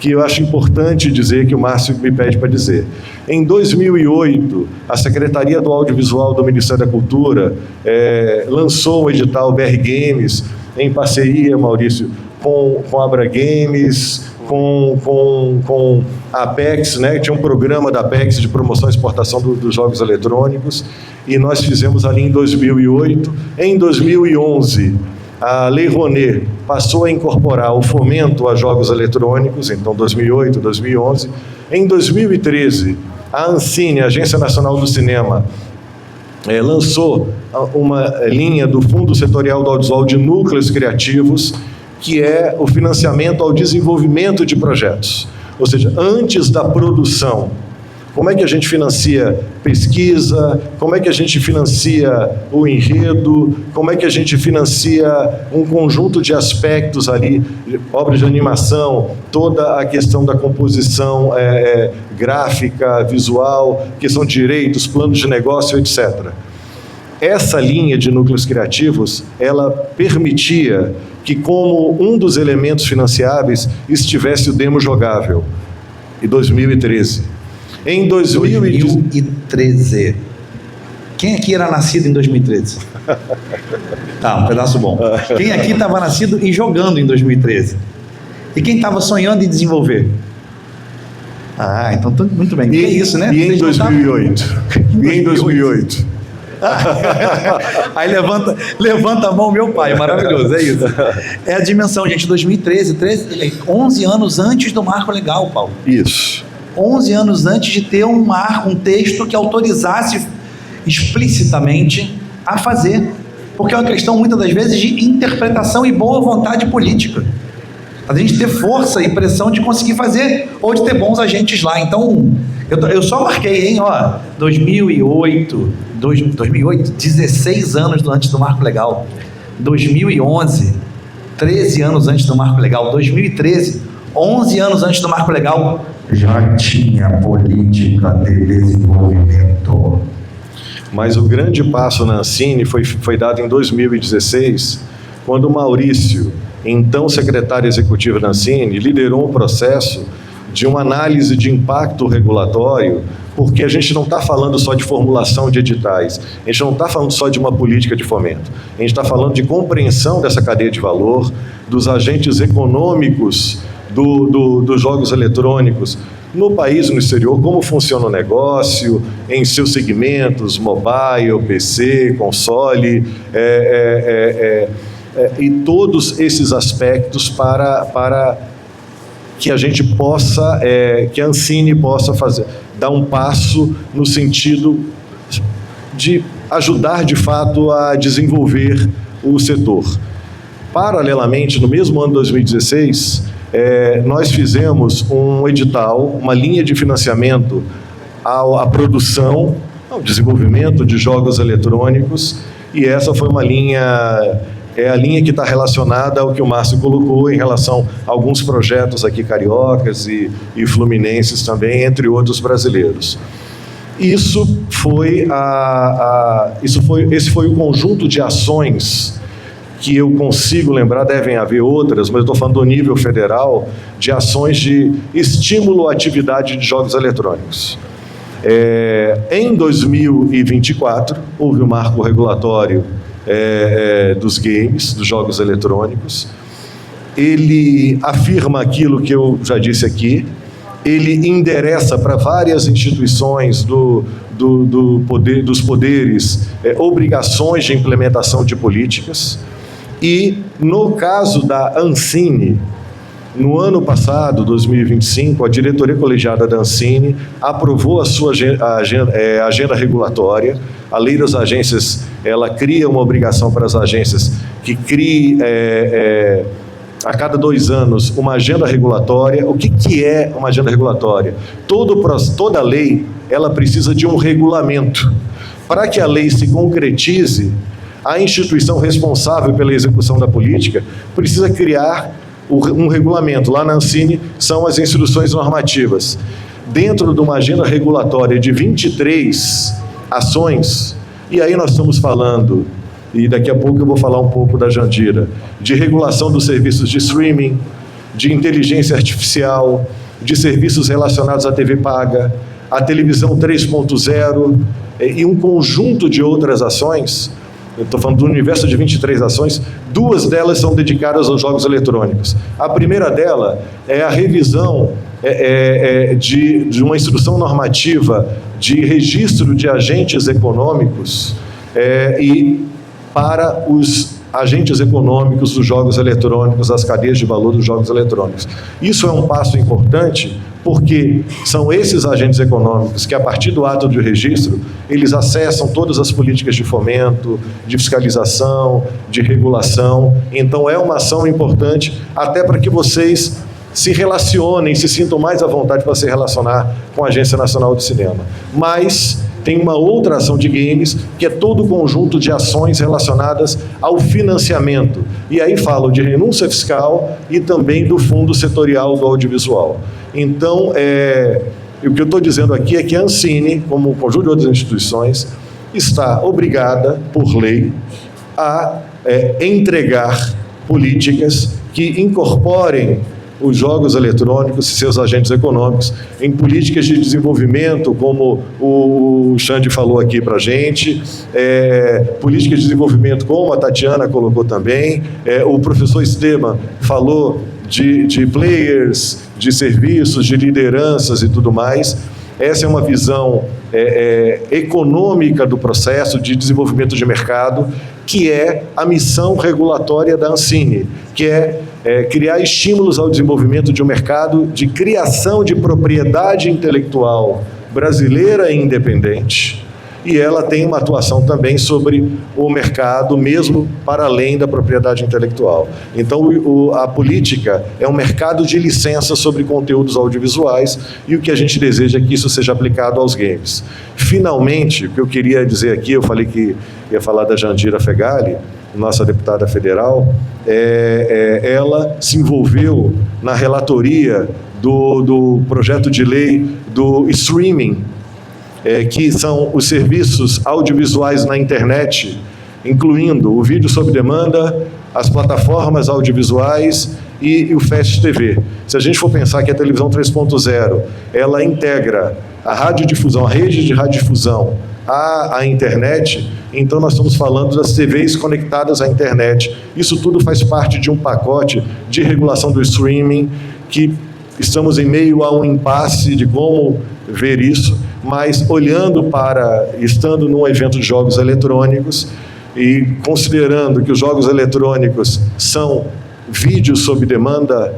que eu acho importante dizer, que o Márcio me pede para dizer. Em 2008, a Secretaria do Audiovisual do Ministério da Cultura lançou o edital BR Games, em parceria, Maurício, com a Abra Games, com a Apex, né? Tinha um programa da Apex de promoção e exportação dos jogos eletrônicos, e nós fizemos ali em 2008. Em 2011, a Lei Rouanet passou a incorporar o fomento a jogos eletrônicos, então 2008, 2011. Em 2013, a Ancine, a Agência Nacional do Cinema, lançou uma linha do Fundo Setorial do Audiovisual de Núcleos Criativos, que é o financiamento ao desenvolvimento de projetos. Ou seja, antes da produção, como é que a gente financia pesquisa, como é que a gente financia o enredo, como é que a gente financia um conjunto de aspectos ali, obras de animação, toda a questão da composição gráfica, visual, questão de direitos, planos de negócio, etc. Essa linha de núcleos criativos, ela permitia que, como um dos elementos financiáveis, estivesse o demo jogável, em 2013. Em 2013. Quem aqui era nascido em 2013? Tá, um pedaço bom. Quem aqui estava nascido e jogando em 2013? E quem estava sonhando em desenvolver? Ah, então muito bem. E é isso, né? E em 2008? E em 2008? Aí levanta a mão, meu pai, maravilhoso, é isso. É a dimensão, gente, 2013, 11 anos antes do marco legal, Paulo. Isso. 11 anos antes de ter um texto que autorizasse explicitamente a fazer. Porque é uma questão, muitas das vezes, de interpretação e boa vontade política. A gente ter força e pressão de conseguir fazer, ou de ter bons agentes lá. Então, eu só marquei, hein, 2008, 16 anos antes do marco legal. 2011, 13 anos antes do marco legal. 2013, 11 anos antes do marco legal, já tinha política de desenvolvimento. Mas o grande passo na Ancine foi dado em 2016, quando o Maurício, então secretário executivo da Ancine, liderou um processo de uma análise de impacto regulatório, porque a gente não está falando só de formulação de editais, a gente não está falando só de uma política de fomento, a gente está falando de compreensão dessa cadeia de valor, dos agentes econômicos dos jogos eletrônicos no país e no exterior, como funciona o negócio, em seus segmentos, mobile, PC, console, e todos esses aspectos para que a gente possa, que a Ancine possa dar um passo no sentido de ajudar de fato a desenvolver o setor. Paralelamente, no mesmo ano de 2016, nós fizemos um edital, uma linha de financiamento à produção, ao desenvolvimento de jogos eletrônicos, e essa foi uma linha, a linha que está relacionada ao que o Márcio colocou em relação a alguns projetos aqui cariocas e fluminenses também, entre outros brasileiros. Esse foi o conjunto de ações que eu consigo lembrar, devem haver outras, mas eu estou falando do nível federal, de ações de estímulo à atividade de jogos eletrônicos. Em 2024, houve o marco regulatório dos games, dos jogos eletrônicos. Ele afirma aquilo que eu já disse aqui, ele endereça para várias instituições dos poderes obrigações de implementação de políticas. E, no caso da Ancine, no ano passado, 2025, a diretoria colegiada da Ancine aprovou a sua agenda regulatória. A lei das agências, ela cria uma obrigação para as agências que crie, a cada 2 anos, uma agenda regulatória. O que é uma agenda regulatória? Toda lei, ela precisa de um regulamento. Para que a lei se concretize, a instituição responsável pela execução da política precisa criar um regulamento. Lá na Ancine são as instruções normativas. Dentro de uma agenda regulatória de 23 ações, e aí nós estamos falando, e daqui a pouco eu vou falar um pouco da Jandira, de regulação dos serviços de streaming, de inteligência artificial, de serviços relacionados à TV paga, à televisão 3.0 e um conjunto de outras ações. Eu estou falando do universo de 23 ações, 2 delas são dedicadas aos jogos eletrônicos. A primeira dela é a revisão de uma instrução normativa de registro de agentes econômicos e para os agentes econômicos dos jogos eletrônicos, as cadeias de valor dos jogos eletrônicos. Isso é um passo importante porque são esses agentes econômicos que, a partir do ato de registro, eles acessam todas as políticas de fomento, de fiscalização, de regulação. Então, é uma ação importante até para que vocês se relacionem, se sintam mais à vontade para se relacionar com a Agência Nacional de Cinema. Mas tem uma outra ação de games, que é todo o conjunto de ações relacionadas ao financiamento. E aí falo de renúncia fiscal e também do fundo setorial do audiovisual. Então, o que eu estou dizendo aqui é que a Ancine, como um conjunto de outras instituições, está obrigada, por lei, a entregar políticas que incorporem os jogos eletrônicos e seus agentes econômicos em políticas de desenvolvimento, como o Xande falou aqui para a gente, políticas de desenvolvimento, como a Tatiana colocou também, o professor Esteban falou de players, de serviços, de lideranças e tudo mais. Essa é uma visão econômica do processo de desenvolvimento de mercado, que é a missão regulatória da Ancine, que é criar estímulos ao desenvolvimento de um mercado de criação de propriedade intelectual brasileira e independente. E ela tem uma atuação também sobre o mercado, mesmo para além da propriedade intelectual. Então, a política é um mercado de licença sobre conteúdos audiovisuais, e o que a gente deseja é que isso seja aplicado aos games. Finalmente, o que eu queria dizer aqui, eu falei que ia falar da Jandira Fegali, nossa deputada federal, ela se envolveu na relatoria do projeto de lei do streaming, que são os serviços audiovisuais na internet, incluindo o vídeo sob demanda, as plataformas audiovisuais e o Fast TV. Se a gente for pensar que a televisão 3.0, ela integra a radiodifusão, a rede de radiodifusão à internet, então nós estamos falando das TVs conectadas à internet. Isso tudo faz parte de um pacote de regulação do streaming, que estamos em meio a um impasse de como ver isso, mas estando num evento de jogos eletrônicos e considerando que os jogos eletrônicos são vídeos sob demanda,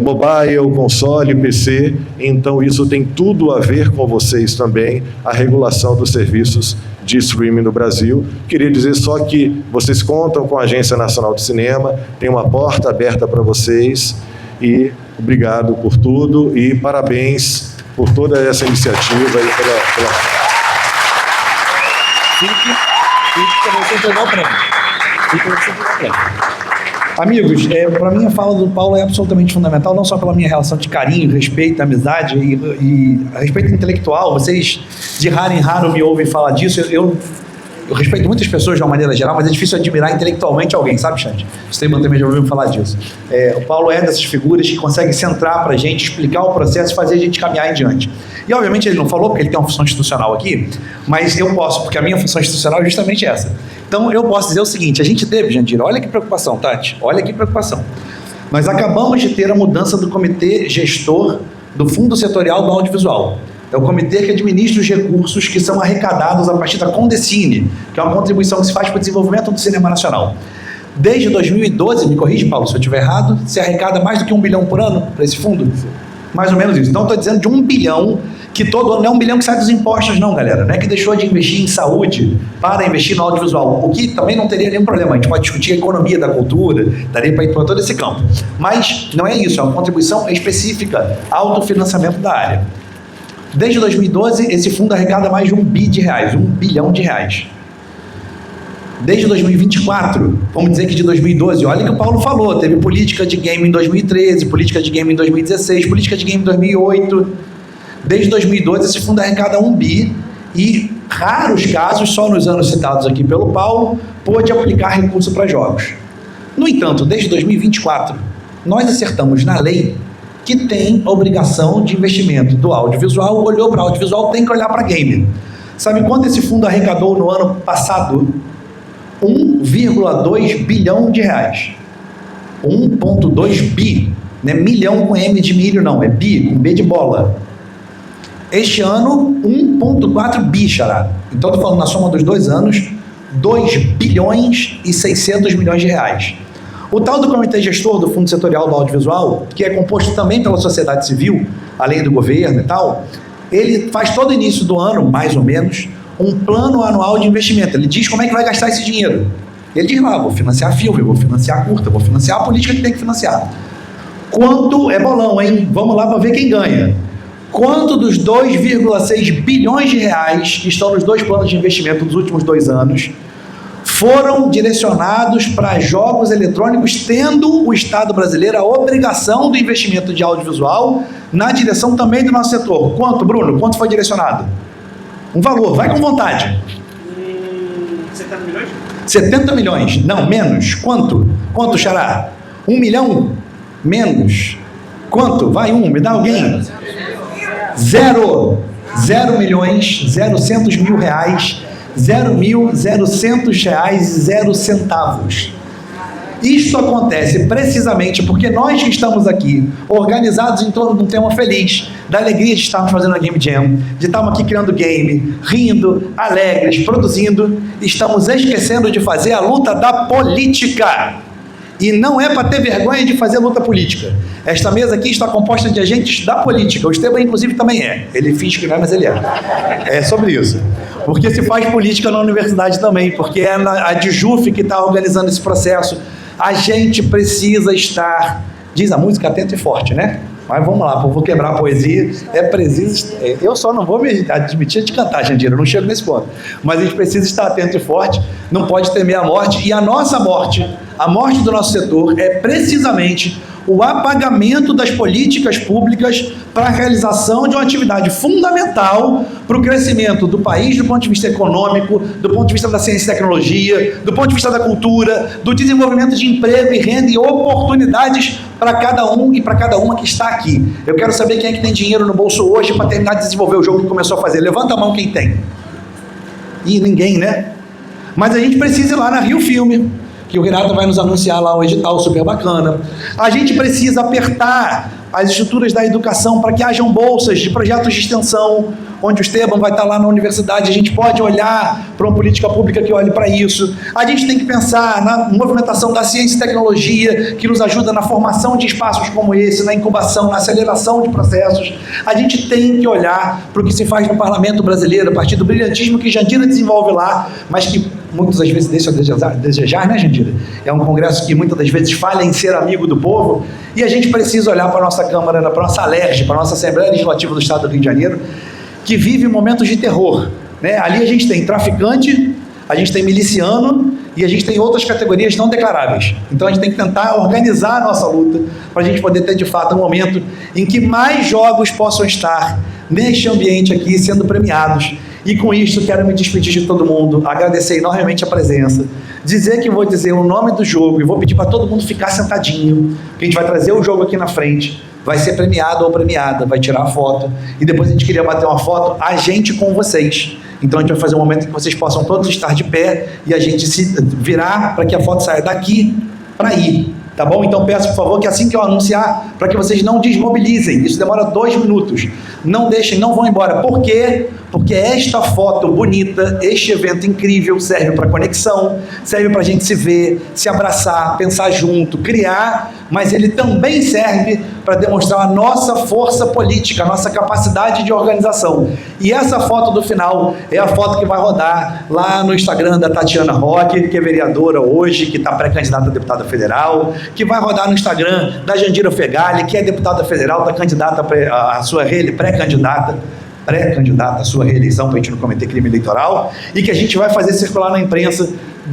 mobile, console, PC, então isso tem tudo a ver com vocês também, a regulação dos serviços de streaming no Brasil. Queria dizer só que vocês contam com a Agência Nacional de Cinema, tem uma porta aberta para vocês, e obrigado por tudo e parabéns por toda essa iniciativa e pela... Fique para você entregar o prêmio. Fique para você entregar o prêmio. Amigos, para mim a fala do Paulo é absolutamente fundamental, não só pela minha relação de carinho, respeito, amizade e respeito intelectual. Vocês de raro em raro me ouvem falar disso. Eu respeito muitas pessoas de uma maneira geral, mas é difícil admirar intelectualmente alguém, sabe, Xande? Você também já ouviu me falar disso. O Paulo é dessas figuras que consegue centrar para a gente, explicar o processo e fazer a gente caminhar em diante. E, obviamente, ele não falou porque ele tem uma função institucional aqui, mas eu posso, porque a minha função institucional é justamente essa. Então, eu posso dizer o seguinte, a gente teve, Jandira, olha que preocupação, Tati, olha que preocupação. Nós acabamos de ter a mudança do comitê gestor do Fundo Setorial do Audiovisual. É o comitê que administra os recursos que são arrecadados a partir da Condecine, que é uma contribuição que se faz para o desenvolvimento do cinema nacional. Desde 2012, me corrige, Paulo, se eu estiver errado, se arrecada mais do que 1 bilhão por ano para esse fundo? Mais ou menos isso. Então, estou dizendo de 1 bilhão, que todo ano não é 1 bilhão que sai dos impostos, não, galera. Não é que deixou de investir em saúde para investir no audiovisual, o que também não teria nenhum problema. A gente pode discutir a economia da cultura, daria para ir para todo esse campo. Mas não é isso, é uma contribuição específica, autofinanciamento da área. Desde 2012, esse fundo arrecada mais de 1 bilhão de reais. Desde 2024, vamos dizer que de 2012, olha o que o Paulo falou, teve política de game em 2013, política de game em 2016, política de game em 2008. Desde 2012, esse fundo arrecada 1 bi e, raros casos, só nos anos citados aqui pelo Paulo, pôde aplicar recurso para jogos. No entanto, desde 2024, nós acertamos na lei que tem a obrigação de investimento do audiovisual, olhou para audiovisual, tem que olhar para game. Sabe quanto esse fundo arrecadou no ano passado? 1,2 bilhão de reais. 1,2 bi. Não é milhão com M de milho, não. É bi, com B de bola. Este ano, 1,4 bi, xará. Então, estou falando na soma dos 2 anos, 2 bilhões e 600 milhões de reais. O tal do Comitê Gestor do Fundo Setorial do Audiovisual, que é composto também pela sociedade civil, além do governo e tal, ele faz todo início do ano, mais ou menos, um plano anual de investimento. Ele diz como é que vai gastar esse dinheiro. Ele diz lá, vou financiar filme, vou financiar curta, vou financiar a política que tem que financiar. Quanto, é bolão, hein? Vamos lá para ver quem ganha. Quanto dos 2,6 bilhões de reais que estão nos 2 planos de investimento dos últimos 2 anos foram direcionados para jogos eletrônicos, tendo o Estado brasileiro a obrigação do investimento de audiovisual na direção também do nosso setor? Quanto, Bruno? Quanto foi direcionado? Um valor, vai com vontade. 70 milhões? 70 milhões. Não, menos. Quanto? Quanto, xará? 1 milhão? Menos. Quanto? Vai, me dá alguém? 0 milhões, 0 mil reais, 0.000 reais e 0 centavos. Isto acontece precisamente porque nós que estamos aqui, organizados em torno de um tema feliz, da alegria de estarmos fazendo a Game Jam, de estarmos aqui criando game, rindo, alegres, produzindo, estamos esquecendo de fazer a luta da política. E não é para ter vergonha de fazer luta política. Esta mesa aqui está composta de agentes da política. O Esteban, inclusive, também é. Ele finge que não é, mas ele é. É sobre isso. Porque se faz política na universidade também, porque é a DJUF que está organizando esse processo. A gente precisa estar, diz a música, atento e forte, né? Mas vamos lá, vou quebrar a poesia. É preciso. Eu só não vou me admitir de cantar, Jandira, eu não chego nesse ponto. Mas a gente precisa estar atento e forte, não pode temer a morte. E a nossa morte, a morte do nosso setor, é precisamente o apagamento das políticas públicas para a realização de uma atividade fundamental para o crescimento do país do ponto de vista econômico, do ponto de vista da ciência e tecnologia, do ponto de vista da cultura, do desenvolvimento de emprego e renda e oportunidades para cada um e para cada uma que está aqui. Eu quero saber quem é que tem dinheiro no bolso hoje para terminar de desenvolver o jogo que começou a fazer. Levanta a mão quem tem. Ih, ninguém, né? Mas a gente precisa ir lá na Rio Filme, que o Renato vai nos anunciar lá um edital super bacana. A gente precisa apertar as estruturas da educação para que hajam bolsas de projetos de extensão, onde o Esteban vai estar lá na universidade, a gente pode olhar para uma política pública que olhe para isso. A gente tem que pensar na movimentação da ciência e tecnologia, que nos ajuda na formação de espaços como esse, na incubação, na aceleração de processos. A gente tem que olhar para o que se faz no parlamento brasileiro, a partir do brilhantismo que Jandira desenvolve lá, mas que muitas das vezes deixa a desejar, né, Jandira? É um congresso que muitas das vezes falha em ser amigo do povo, e a gente precisa olhar para a nossa Câmara, para a nossa ALERJ, para a nossa Assembleia Legislativa do Estado do Rio de Janeiro, que vive momentos de terror, né? Ali a gente tem traficante, a gente tem miliciano e a gente tem outras categorias não declaráveis. Então a gente tem que tentar organizar a nossa luta para a gente poder ter de fato um momento em que mais jogos possam estar neste ambiente aqui sendo premiados. E com isso quero me despedir de todo mundo, agradecer enormemente a presença, dizer que vou dizer o nome do jogo e vou pedir para todo mundo ficar sentadinho, que a gente vai trazer o jogo aqui na frente, vai ser premiado ou premiada, vai tirar a foto e depois a gente queria bater uma foto, a gente com vocês. Então a gente vai fazer um momento em que vocês possam todos estar de pé e a gente se virar para que a foto saia daqui para ir. Tá bom? Então peço, por favor, que assim que eu anunciar, para que vocês não desmobilizem. Isso demora 2 minutos. Não deixem, não vão embora. Por quê? Porque esta foto bonita, este evento incrível serve para conexão, serve para a gente se ver, se abraçar, pensar junto, criar, mas ele também serve para demonstrar a nossa força política, a nossa capacidade de organização. E essa foto do final é a foto que vai rodar lá no Instagram da Tatiana Roque, que é vereadora hoje, que está pré-candidata a deputada federal, que vai rodar no Instagram da Jandira Fegali, que é deputada federal, está candidata a sua pré-candidata à sua reeleição para a gente não cometer crime eleitoral, e que a gente vai fazer circular na imprensa,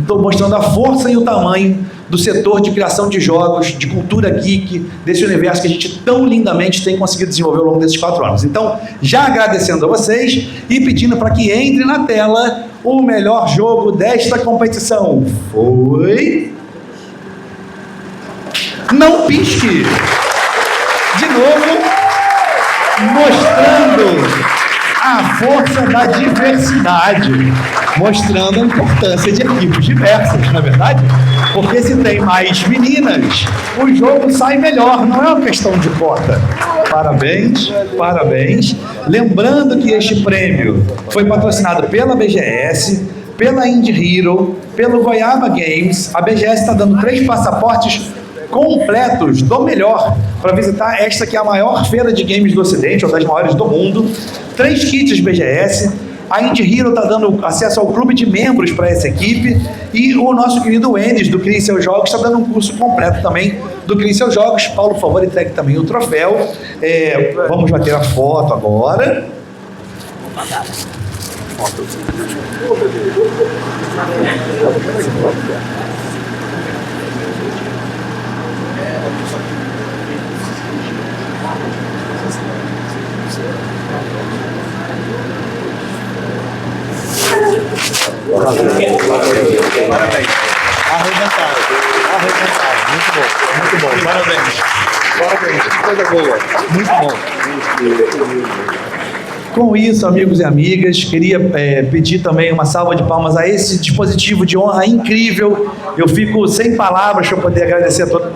mostrando a força e o tamanho do setor de criação de jogos, de cultura geek, desse universo que a gente tão lindamente tem conseguido desenvolver ao longo desses 4 anos. Então, já agradecendo a vocês e pedindo para que entre na tela o melhor jogo desta competição. Foi... Não pisque! De novo, mostrando a força da diversidade, mostrando a importância de equipes diversas, na verdade, porque se tem mais meninas, o jogo sai melhor, não é uma questão de cota. Parabéns, parabéns. Lembrando que este prêmio foi patrocinado pela BGS, pela Indie Hero, pelo Goiaba Games. A BGS está dando 3 passaportes completos do melhor para visitar esta que é a maior feira de games do Ocidente, ou das maiores do mundo. 3 kits BGS. A Indie Hero está dando acesso ao clube de membros para essa equipe. E o nosso querido Enes, do Crie Seus Jogos, está dando um curso completo também do Crie Seus Jogos. Paulo, por favor, entregue também o troféu. Vamos bater a foto agora. Parabéns. Arrebentaram. Muito bom. Parabéns. Que coisa boa. Muito bom. Com isso, amigos e amigas, queria pedir também uma salva de palmas a esse dispositivo de honra incrível. Eu fico sem palavras para poder agradecer a todos.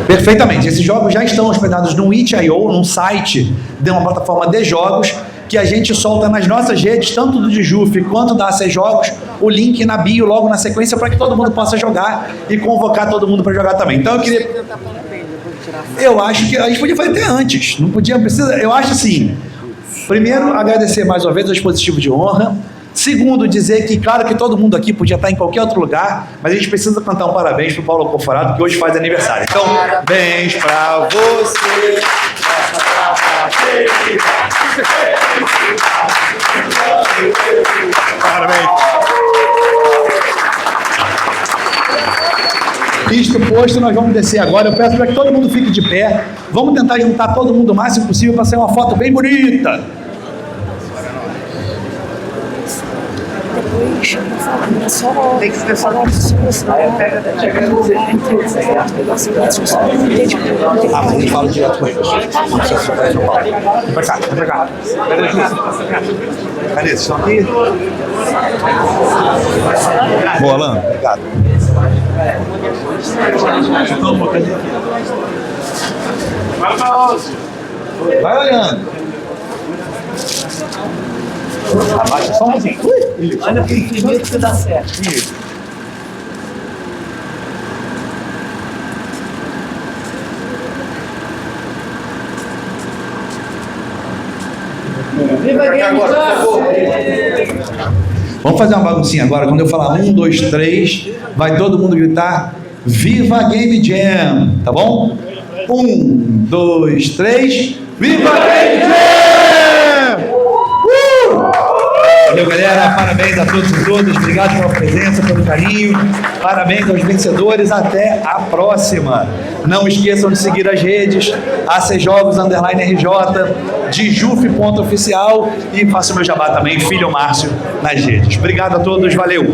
Perfeitamente. Esses jogos já estão hospedados no itch.io, num site de uma plataforma de jogos que a gente solta nas nossas redes, tanto do Dijuf quanto da AC Jogos, o link na bio logo na sequência para que todo mundo possa jogar e convocar todo mundo para jogar também. Então eu acho que a gente podia fazer até antes, não podia, precisa, eu acho assim, primeiro agradecer mais uma vez ao dispositivo de honra. Segundo, dizer que, claro que todo mundo aqui podia estar em qualquer outro lugar, mas a gente precisa cantar um parabéns para o Paulo Conforado, que hoje faz aniversário. Então, parabéns para você. Parabéns. Isto posto, nós vamos descer agora. Eu peço para que todo mundo fique de pé. Vamos tentar juntar todo mundo o máximo possível para sair uma foto bem bonita. Tem que ser falar sobre isso. Vamos falar direto com eles. Vem pra cá. Cadê? Vocês estão aqui? Boa, Alan. Obrigado. Vai olhando. Abaixa só um pouquinho. Olha pro infinito que dá certo. Isso. Viva Game Jam! Vamos fazer uma baguncinha agora. Quando eu falar 1, 2, 3, vai todo mundo gritar Viva Game Jam, tá bom? 1, 2, 3, Viva Game Jam! Valeu, galera. Parabéns a todos e todas. Obrigado pela presença, pelo carinho. Parabéns aos vencedores. Até a próxima. Não esqueçam de seguir as redes AC Jogos _RJ, Dijuf.oficial e faço meu jabá também, Filho Márcio, nas redes. Obrigado a todos. Valeu.